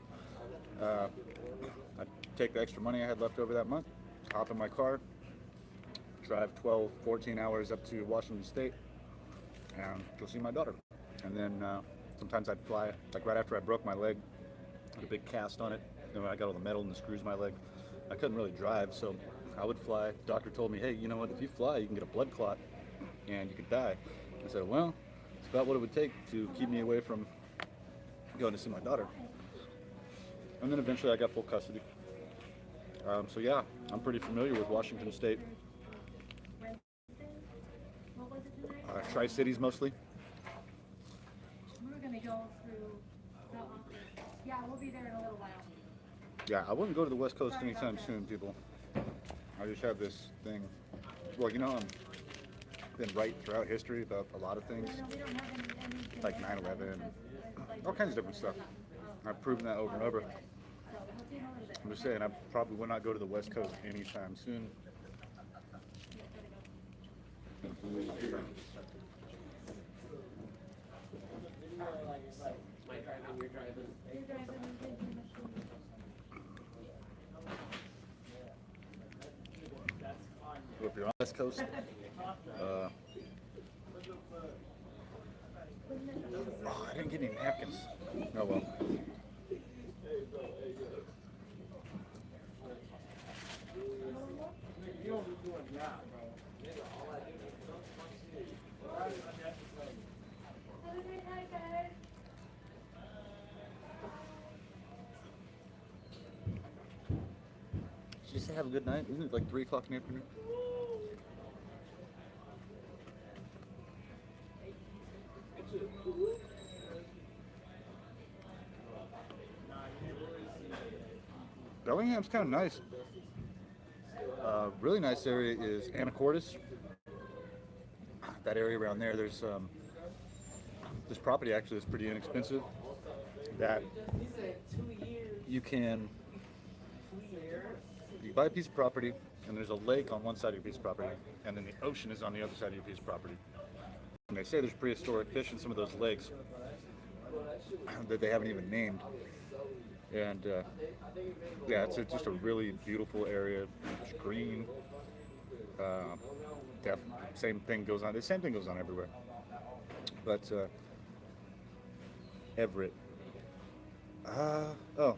A: I'd take the extra money I had left over that month, hop in my car, drive 12, 14 hours up to Washington State, and go see my daughter. And then sometimes I'd fly, like right after I broke my leg, I had a big cast on it. You know, I got all the metal and the screws in my leg. I couldn't really drive, so I would fly. The doctor told me, hey, you know what, if you fly, you can get a blood clot and you could die. I said, well, it's about what it would take to keep me away from going to see my daughter. And then eventually I got full custody. So yeah, I'm pretty familiar with Washington State. Tri-Cities mostly.
E: We're gonna go through the office. Yeah, we'll be there in a little while.
A: Yeah, I wouldn't go to the West Coast anytime soon, people. I just have this thing. Well, you know, I've been right throughout history about a lot of things,
E: No, we don't have any
A: like 9/11, all kinds of different stuff. I've proven that over and over.
E: So we'll see in a little bit.
A: I'm just saying, I probably will not go to the West Coast anytime soon. Well, if you're on the West Coast, oh, I didn't get any napkins. Oh well.
E: Have a great night, guys.
A: Did you say have a good night? Isn't it like 3 o'clock in the afternoon? Bellingham's kind of nice. Really nice area is Anacortes. That area around there, there's this property actually is pretty inexpensive. That you can buy a piece of property, and there's a lake on one side of your piece of property, and then the ocean is on the other side of your piece of property. And they say there's prehistoric fish in some of those lakes that they haven't even named. And yeah, it's just a really beautiful area. It's green. Same thing goes on. The same thing goes on everywhere. But Everett. Oh.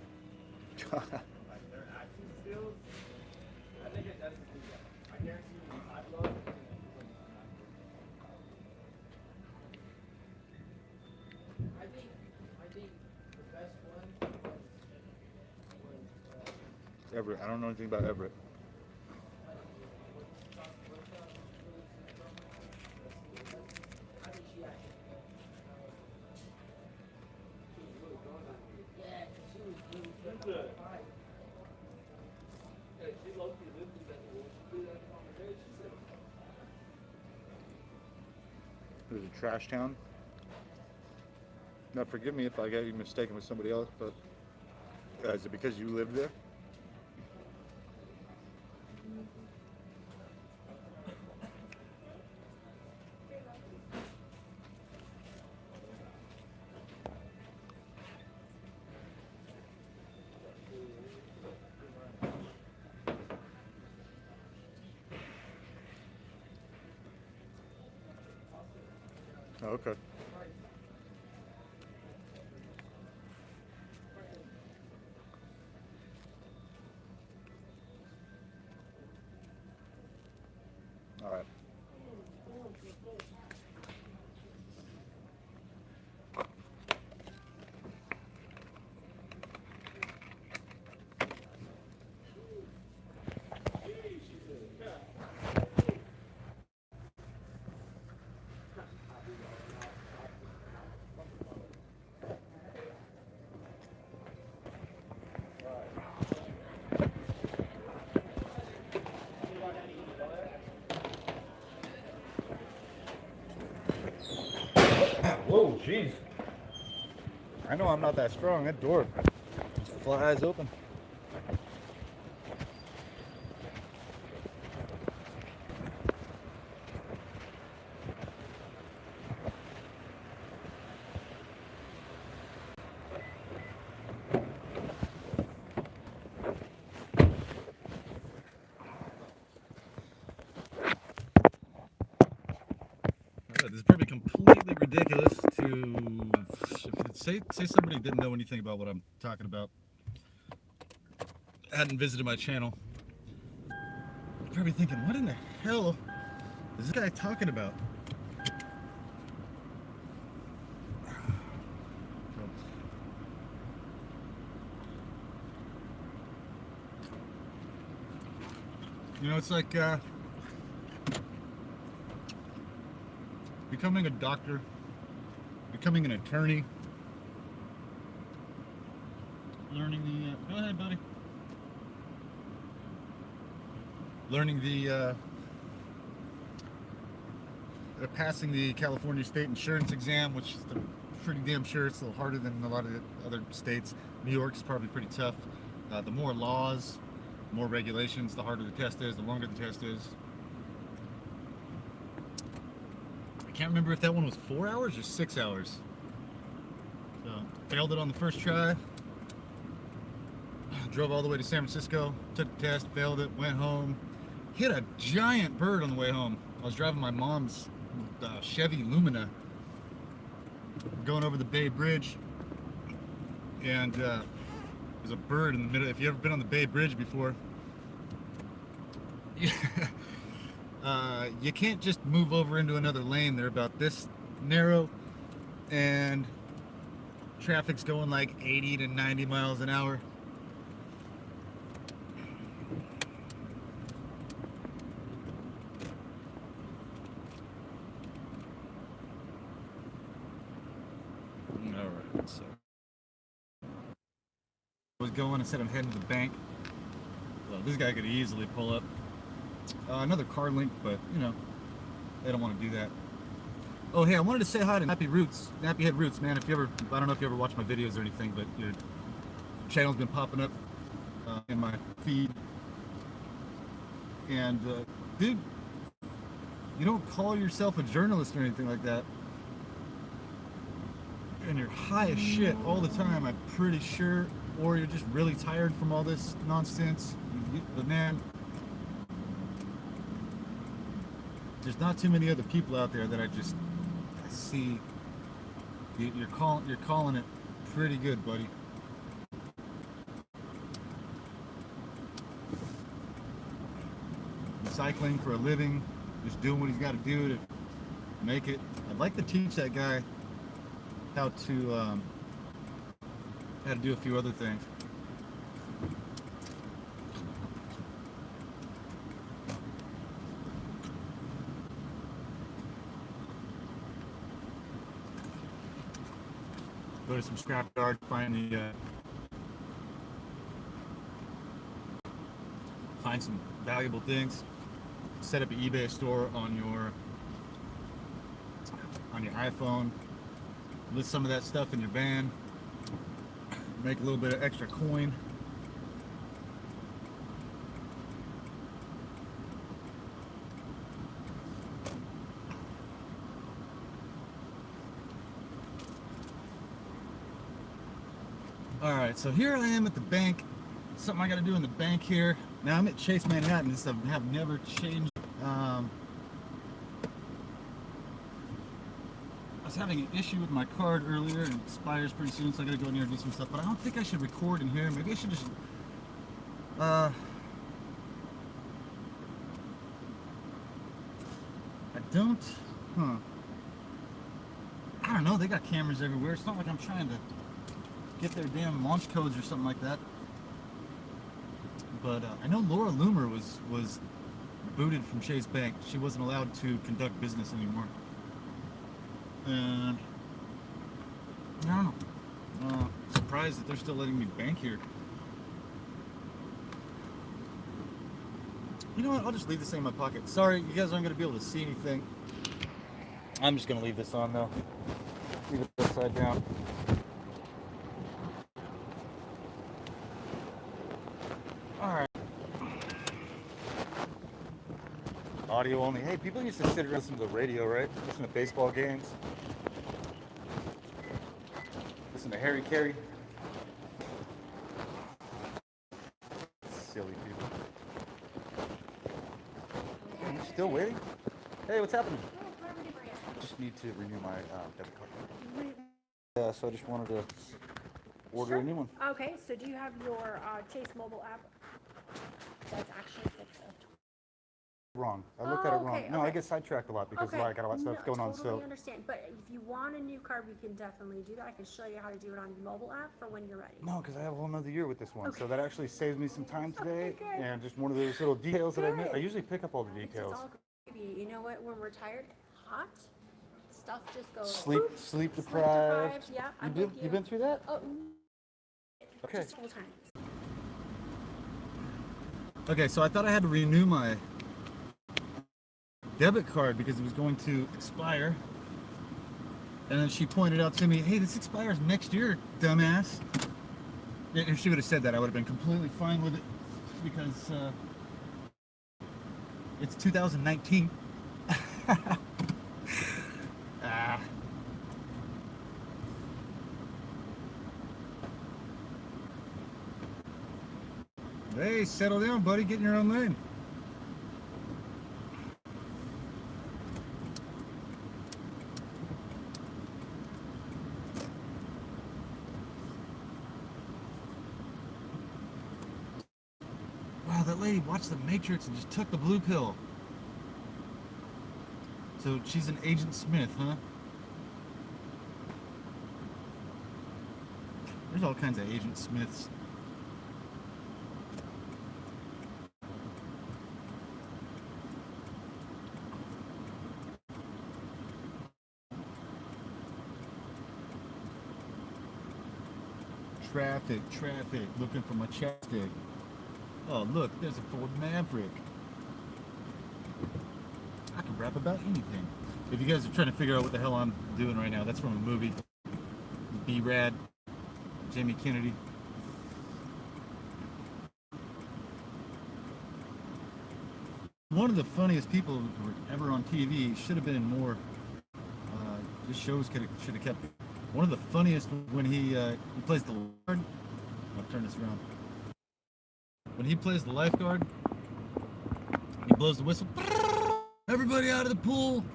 A: Everett. I don't know anything about Everett. There's a trash town. Now, forgive me if I got you mistaken with somebody else, but is it because you lived there? Oh, okay. All right. Whoa, jeez. I know I'm not that strong. That door just flies open. This is probably completely ridiculous to say somebody didn't know anything about what I'm talking about, hadn't visited my channel. You're probably thinking, what in the hell is this guy talking about? You know, it's like becoming a doctor, becoming an attorney, learning the, go ahead, buddy. Learning passing the California State Insurance exam, which is pretty damn sure it's a little harder than a lot of the other states. New York's probably pretty tough. The more laws, more regulations, the harder the test is, the longer the test is. I can't remember if that one was 4 hours or 6 hours. So, failed it on the first try. Drove all the way to San Francisco, took the test, failed it, went home. Hit a giant bird on the way home. I was driving my mom's Chevy Lumina, going over the Bay Bridge, and there's a bird in the middle. If you've ever been on the Bay Bridge before, you can't just move over into another lane. They're about this narrow, and traffic's going like 80 to 90 miles an hour. So I was going and said I'm heading to the bank. Well, this guy could easily pull up another car link, but you know, they don't want to do that. Oh, hey, I wanted to say hi to Nappy Head Roots, man. If you ever, I don't know if you ever watch my videos or anything, but your channel's been popping up in my feed. And dude, you don't call yourself a journalist or anything like that, and you're high as shit all the time, I'm pretty sure, or you're just really tired from all this nonsense. But man, there's not too many other people out there that I see. You're calling it pretty good, buddy. Cycling for a living, just doing what he's got to do to make it. I'd like to teach that guy how to do a few other things. Go to some scrapyard, find some valuable things. Set up an eBay store on your iPhone. List some of that stuff in your van. Make a little bit of extra coin. Alright, so here I am at the bank. Something I gotta do in the bank here. Now I'm at Chase Manhattan. This have never changed. I was having an issue with my card earlier, and it expires pretty soon, so I gotta go in here and do some stuff. But I don't think I should record in here. Maybe I should just I don't I don't know, they got cameras everywhere. It's not like I'm trying to get their damn launch codes or something like that. But I know Laura Loomer was booted from Chase Bank. She wasn't allowed to conduct business anymore. And I don't know. Surprised that they're still letting me bank here. You know what? I'll just leave this thing in my pocket. Sorry, you guys aren't going to be able to see anything. I'm just going to leave this on though. Leave it upside down. Alright. Audio only. Hey, people used to sit and listen to the radio, right? Listen to baseball games. Listen to Harry Carey. Silly people. Are you still waiting? Hey, what's happening? Just need to renew my debit card. Yeah, so I just wanted to order a new one.
E: Okay, so do you have your Chase mobile app? That's actually 6 of 20.
A: Wrong. I looked at it wrong.
E: Okay,
A: No, I
E: okay.
A: get sidetracked a lot because
E: Okay.
A: I got a lot of stuff going on.
E: Totally
A: So
E: understand. But if you want a new card, we can definitely do that. I can show you how to do it on the mobile app for when you're ready.
A: no, because I have a whole nother year with this one.
E: Okay.
A: So that actually saves me some time today.
E: good.
A: And just one of those little details that I miss. I
E: Good.
A: usually pick up all the
E: It's
A: details.
E: all gravy. You know what? When we're tired, hot, stuff just goes.
A: Sleep
E: poof.
A: sleep
E: Sleep
A: deprived.
E: Yeah, I'm
A: You
E: with
A: been, you been through that?
E: Oh,
A: Okay.
E: just full time.
A: Okay, so I thought I had to renew my debit card because it was going to expire. And then she pointed out to me, hey, this expires next year, dumbass. If she would have said that, I would have been completely fine with it because it's 2019. Ah. Hey, settle down, buddy. Get in your own lane. Wow, that lady watched The Matrix and just took the blue pill. So she's an Agent Smith, huh? There's all kinds of Agent Smiths. traffic, looking for my chapstick. Oh, look, there's a Ford Maverick. I can rap about anything. If you guys are trying to figure out what the hell I'm doing right now, that's from a movie, B-Rad, Jamie Kennedy. One of the funniest people who were ever on TV. Should have been in more. This shows should have kept. One of the funniest when he plays the lifeguard. I'll turn this around. When he plays the lifeguard, he blows the whistle. Everybody out of the pool.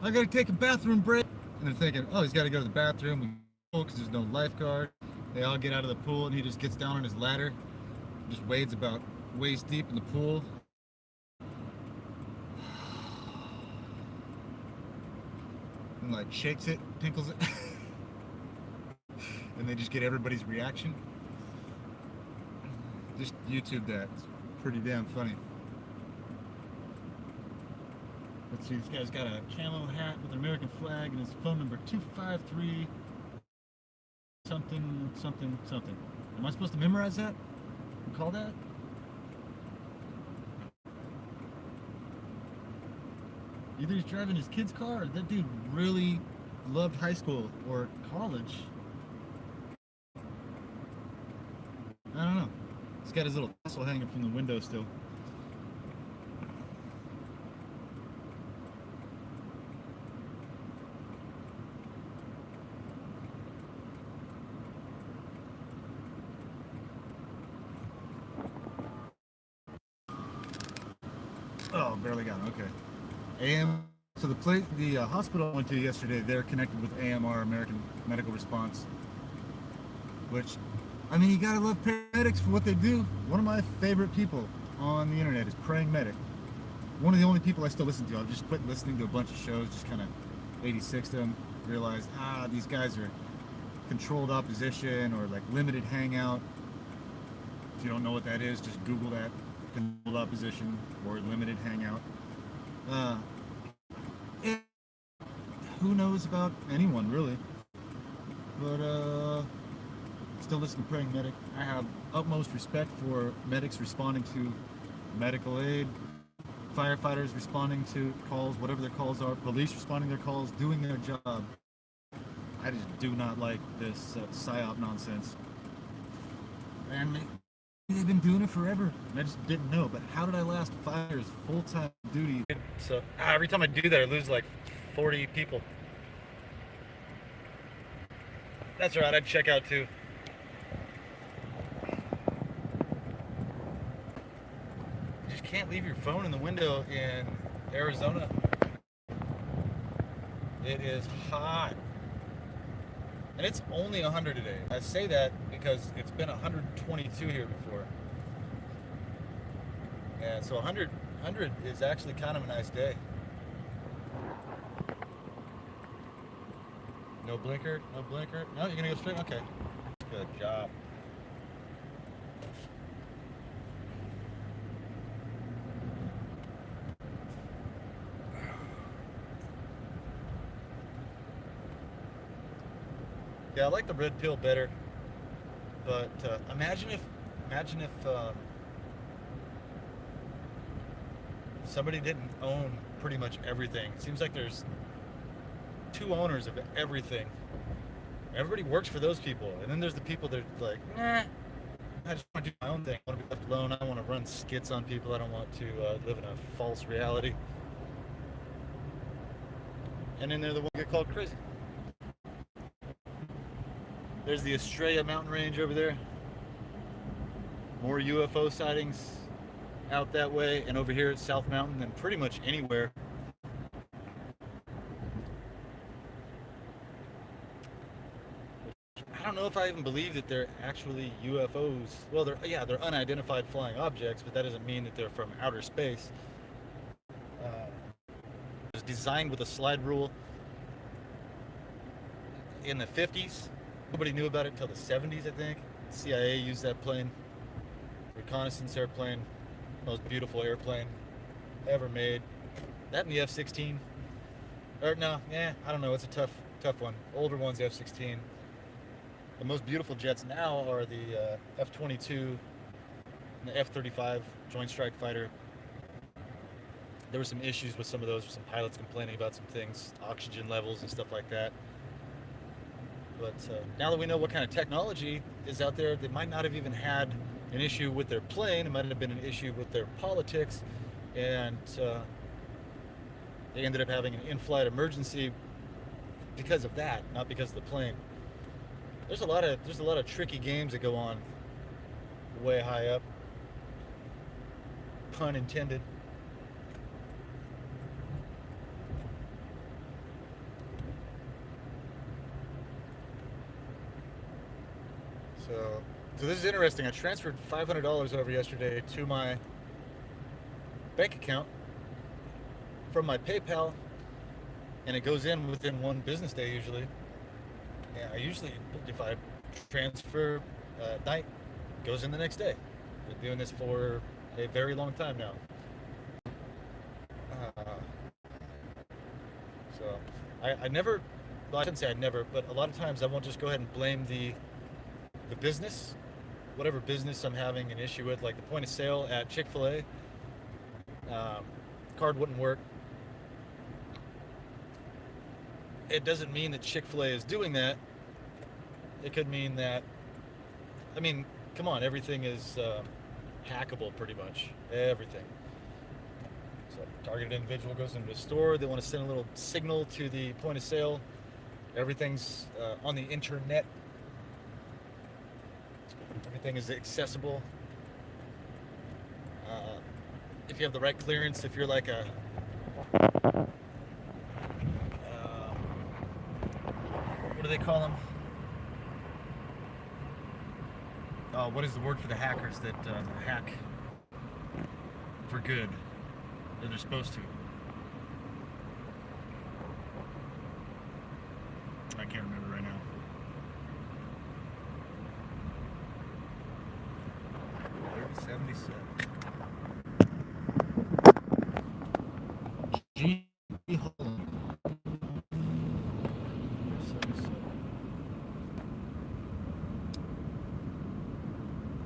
A: I gotta take a bathroom break. And they're thinking, oh, he's got to go to the bathroom because there's no lifeguard. They all get out of the pool, and he just gets down on his ladder, just wades about waist deep in the pool. And like shakes it, tinkles it, and they just get everybody's reaction. Just YouTube that. It's pretty damn funny. Let's see, this guy's got a camo hat with an American flag and his phone number 253 something something something. Am I supposed to memorize that? And call that? Either he's driving his kid's car or that dude really loved high school or college. I don't know. He's got his little tassel hanging from the window still. Oh, barely got him. Okay. So the hospital I went to yesterday, they're connected with AMR, American Medical Response, which, I mean, you gotta love paramedics for what they do. One of my favorite people on the internet is Praying Medic. One of the only people I still listen to. I've just quit listening to a bunch of shows, just kind of 86 them, realized, these guys are controlled opposition or like limited hangout. If you don't know what that is, just Google that. Controlled opposition or limited hangout. Who knows about anyone really? But still listen to Praying Medic. I have utmost respect for medics responding to medical aid, firefighters responding to calls, whatever their calls are, police responding to their calls, doing their job. I just do not like this psyop nonsense. And they've been doing it forever. I just didn't know. But how did I last 5 years full-time duty? So every time I do that, I lose like 40 people. That's right. I'd check out too. You just can't leave your phone in the window in Arizona. It is hot. And it's only 100 today. I say that because it's been 122 here before. Yeah, so 100 is actually kind of a nice day. No blinker, no blinker. No, you're gonna go straight? Okay. Good job. Yeah, I like the red pill better, but imagine if somebody didn't own pretty much everything. It seems like there's 2 owners of everything. Everybody works for those people, and then there's the people that are like, nah, I just want to do my own thing. I want to be left alone. I want to run skits on people. I don't want to live in a false reality. And then they're the ones that get called crazy. There's the Estrella mountain range over there. More UFO sightings out that way, and over here at South Mountain, and pretty much anywhere. I don't know if I even believe that they're actually UFOs. Well, they're unidentified flying objects, but that doesn't mean that they're from outer space. It was designed with a slide rule in the 50s. Nobody knew about it until the 70s, I think. The CIA used that plane. Reconnaissance airplane. Most beautiful airplane ever made. That and the F-16. Or no, I don't know. It's a tough one. Older one's the F-16. the most beautiful jets now are the F-22 and the F-35 Joint Strike Fighter. There were some issues with some of those, some pilots complaining about some things, oxygen levels and stuff like that. But now that we know what kind of technology is out there, they might not have even had an issue with their plane. It might have been an issue with their politics, and they ended up having an in-flight emergency because of that, not because of the plane. There's a lot of tricky games that go on way high up. Pun intended. So this is interesting. I transferred $500 over yesterday to my bank account from my PayPal, and it goes in within one business day usually. And I usually, if I transfer at night, it goes in the next day. Been doing this for a very long time now. So I never, well, I shouldn't say I never, but a lot of times I won't just go ahead and blame the business, whatever business I'm having an issue with, like the point of sale at Chick-fil-A. Card wouldn't work. It doesn't mean that Chick-fil-A is doing that. It could mean that, I mean, come on, everything is hackable pretty much. Everything. So targeted individual goes into the store, they want to send a little signal to the point of sale. Everything's on the internet. Everything is accessible. If you have the right clearance, if you're like a what do they call them? What is the word for the hackers that hack for good? That they're supposed to. I can't remember right now. G. Holland. 77.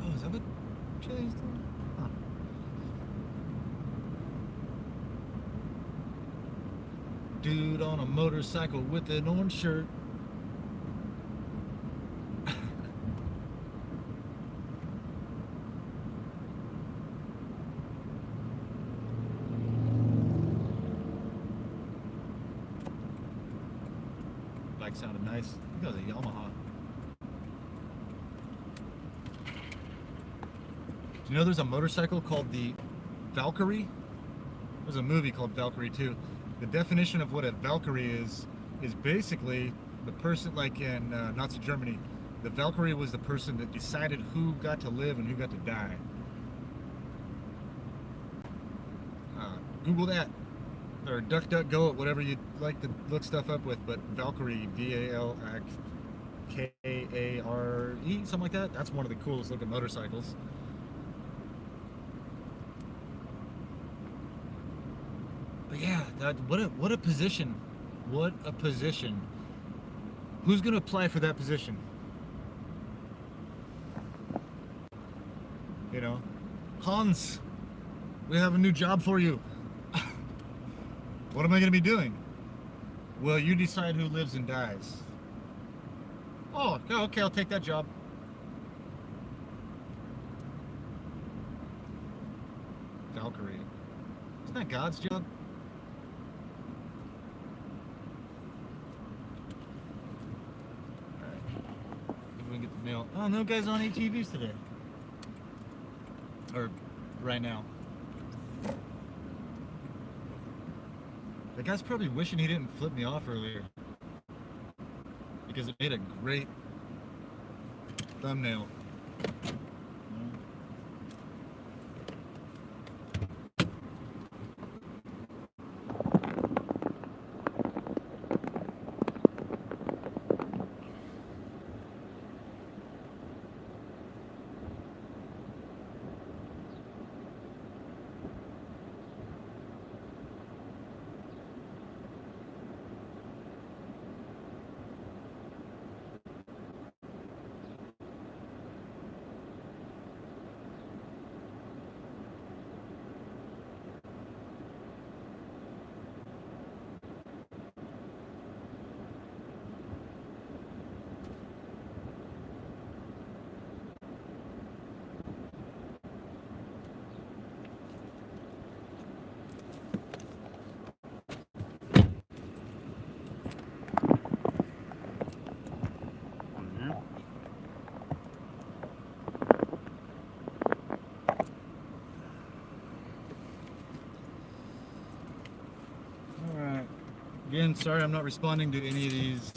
A: Oh, is that what Chili's doing? Huh. Dude on a motorcycle with an orange shirt. Bike sounded nice. I think that was a Yamaha. Do you know there's a motorcycle called the Valkyrie? There's a movie called Valkyrie too. The definition of what a Valkyrie is basically the person, like in Nazi Germany, the Valkyrie was the person that decided who got to live and who got to die. Google that, or DuckDuckGo it, whatever you'd like to look stuff up with, but Valkyrie, V-A-L-K-A-R-E, something like that. That's one of the coolest looking motorcycles. But yeah, what a position. What a position. Who's gonna apply for that position? You know, Hans, we have a new job for you. What am I gonna be doing? Well, you decide who lives and dies. Oh, okay, I'll take that job. Valkyrie. Isn't that God's job? Alright. Maybe we can get the mail. Oh, no guys on ATVs today. Or right now. The guy's probably wishing he didn't flip me off earlier, because it made a great thumbnail. Again, sorry I'm not responding to any of these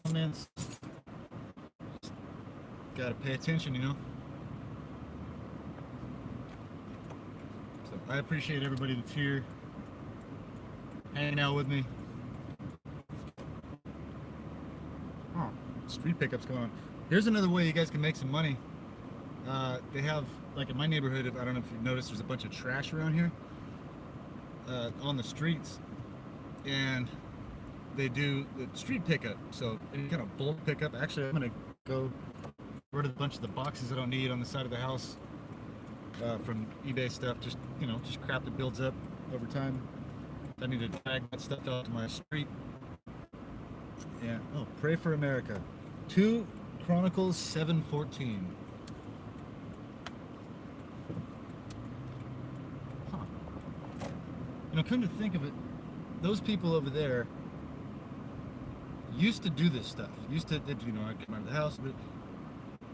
A: comments. Gotta pay attention, you know? So I appreciate everybody that's here, hanging out with me. Oh, street pickups going on. Here's another way you guys can make some money. They have, like in my neighborhood, I don't know if you've noticed, there's a bunch of trash around here on the streets, and they do the street pickup. So any kind of bulk pickup. Actually, I'm gonna go rid of a bunch of the boxes I don't need on the side of the house from eBay stuff. Just, you know, just crap that builds up over time. I need to drag that stuff out to my street. Yeah. Oh, pray for America. 2 Chronicles 7:14. Huh. You know, come to think of it, those people over there used to do this stuff. Used to, you know, I'd come out of the house, but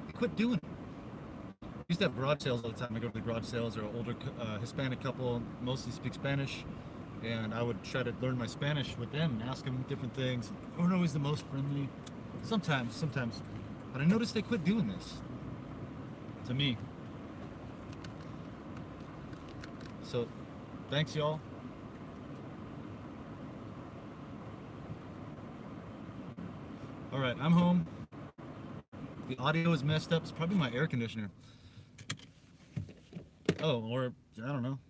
A: they quit doing it. Used to have garage sales all the time. I go to the garage sales. They're an older Hispanic couple, mostly speak Spanish, and I would try to learn my Spanish with them and ask them different things. They weren't always the most friendly. Sometimes. But I noticed they quit doing this. To me. So, thanks y'all. Alright, I'm home. The audio is messed up. It's probably my air conditioner. Oh, or, I don't know.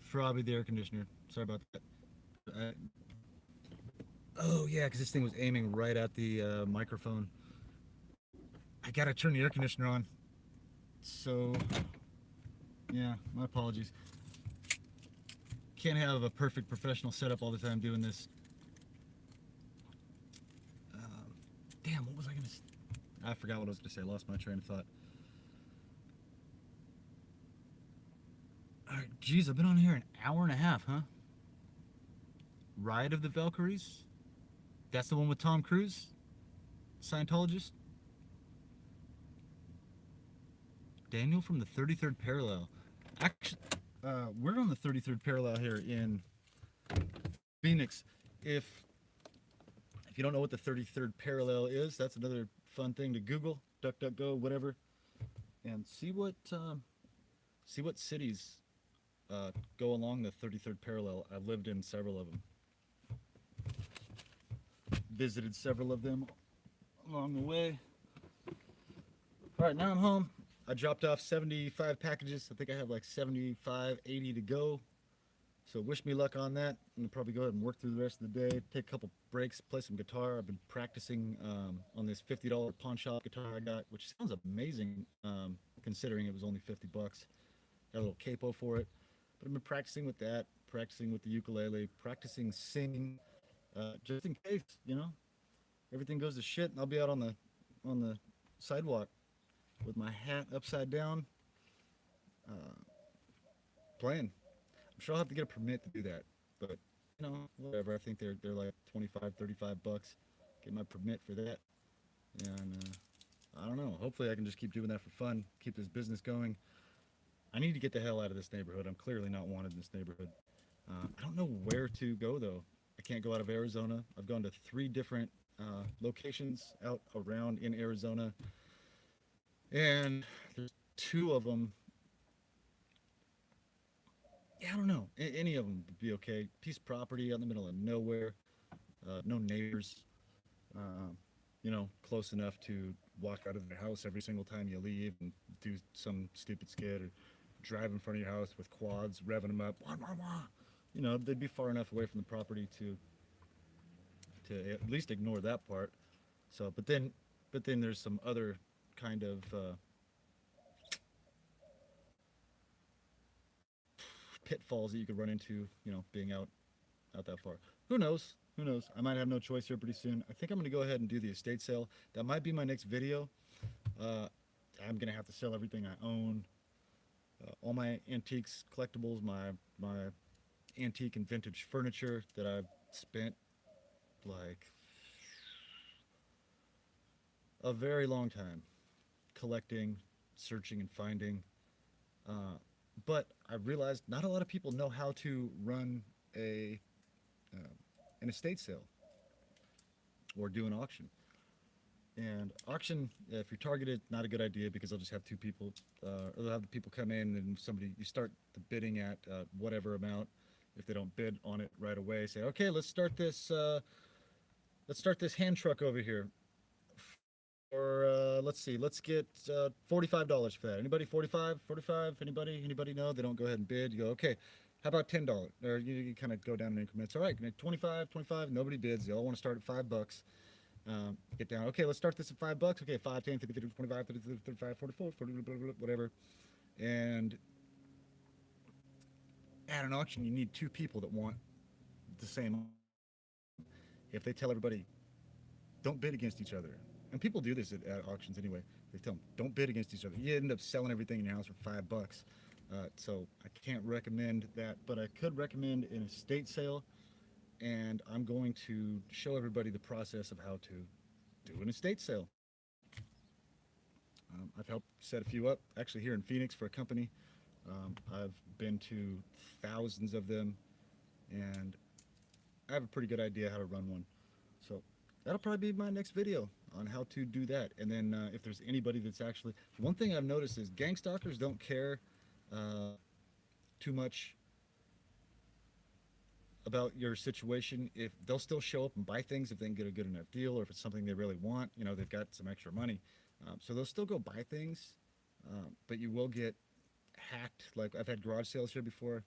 A: Probably the air conditioner. Sorry about that. Oh, yeah, because this thing was aiming right at the microphone. I gotta turn the air conditioner on. So, yeah, my apologies. Can't have a perfect professional setup all the time doing this. Damn, what was I gonna say? I forgot what I was gonna say. I lost my train of thought. Alright, geez, I've been on here an hour and a half, huh? Ride of the Valkyries? That's the one with Tom Cruise? Scientologist? Daniel from the 33rd parallel. Actually, we're on the 33rd parallel here in Phoenix. If you don't know what the 33rd parallel is, that's another fun thing to Google, DuckDuckGo, whatever, and see what cities go along the 33rd parallel. I've lived in several of them. Visited several of them along the way. All right, now I'm home. I dropped off 75 packages. I think I have like 75, 80 to go. So wish me luck on that. I'm gonna probably go ahead and work through the rest of the day, take a couple breaks, play some guitar. I've been practicing on this $50 pawn shop guitar I got, which sounds amazing considering it was only 50 bucks. Got a little capo for it. But I've been practicing with that, practicing with the ukulele, practicing singing, just in case, you know, everything goes to shit and I'll be out on the sidewalk with my hat upside down, playing. I'm sure I'll have to get a permit to do that, but you know, whatever. I think they're like 25, 35 bucks. Get my permit for that, and I don't know. Hopefully, I can just keep doing that for fun, keep this business going. I need to get the hell out of this neighborhood. I'm clearly not wanted in this neighborhood. I don't know where to go though. I can't go out of Arizona. I've gone to 3 different locations out around in Arizona, and there's 2 of them. Yeah, I don't know. Any of them would be okay. Piece of property out in the middle of nowhere. No neighbors. You know, close enough to walk out of the house every single time you leave and do some stupid skid or drive in front of your house with quads, revving them up. Wah, wah, wah. You know, they'd be far enough away from the property to at least ignore that part. So, but then there's some other kind of pitfalls that you could run into, you know, being out that far. Who knows? Who knows? I might have no choice here pretty soon. I think I'm gonna go ahead and do the estate sale. That might be my next video. I'm gonna have to sell everything I own, all my antiques, collectibles, my antique and vintage furniture that I've spent like a very long time collecting, searching, and finding. but I realized not a lot of people know how to run an estate sale or do an auction. And auction, if you're targeted, not a good idea because they'll just have two people, or they'll have the people come in and somebody, you start the bidding at whatever amount. If they don't bid on it right away, say, okay, let's start this hand truck over here. Or let's see, let's get $45 for that. Anybody 45? 45? Anybody know? They don't go ahead and bid. You go, okay, how about $10? Or you kind of go down in increments. All right, 25, 25. Nobody bids. They all want to start at $5. Get down. Okay, let's start this at $5. Okay, 5, 10, 50, 50, 25, 30, 35, 44, 40, whatever. And at an auction, you need two people that want the same. If they tell everybody, don't bid against each other. And people do this at auctions anyway. They tell them, don't bid against each other. You end up selling everything in your house for $5. So I can't recommend that, but I could recommend an estate sale. And I'm going to show everybody the process of how to do an estate sale. I've helped set a few up, actually here in Phoenix for a company. I've been to thousands of them, and I have a pretty good idea how to run one. So that'll probably be my next video on how to do that. And then if there's anybody that's actually, one thing I've noticed is gang stalkers don't care too much about your situation. If they'll still show up and buy things if they can get a good enough deal, or if it's something they really want, you know, they've got some extra money. So they'll still go buy things, but you will get hacked. Like I've had garage sales here before,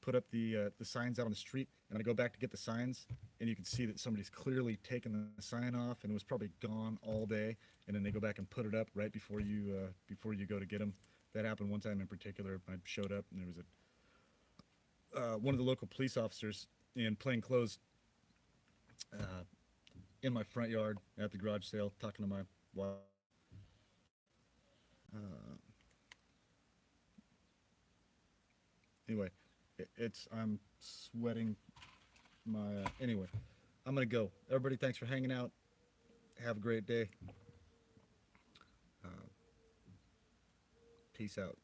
A: put up the signs out on the street, and I go back to get the signs, and you can see that somebody's clearly taken the sign off, and it was probably gone all day, and then they go back and put it up right before you go to get them. That happened one time in particular. I showed up, and there was one of the local police officers in plain clothes in my front yard at the garage sale talking to my wife. Anyway, I'm sweating my, anyway, I'm gonna go. Everybody, thanks for hanging out. Have a great day. Peace out.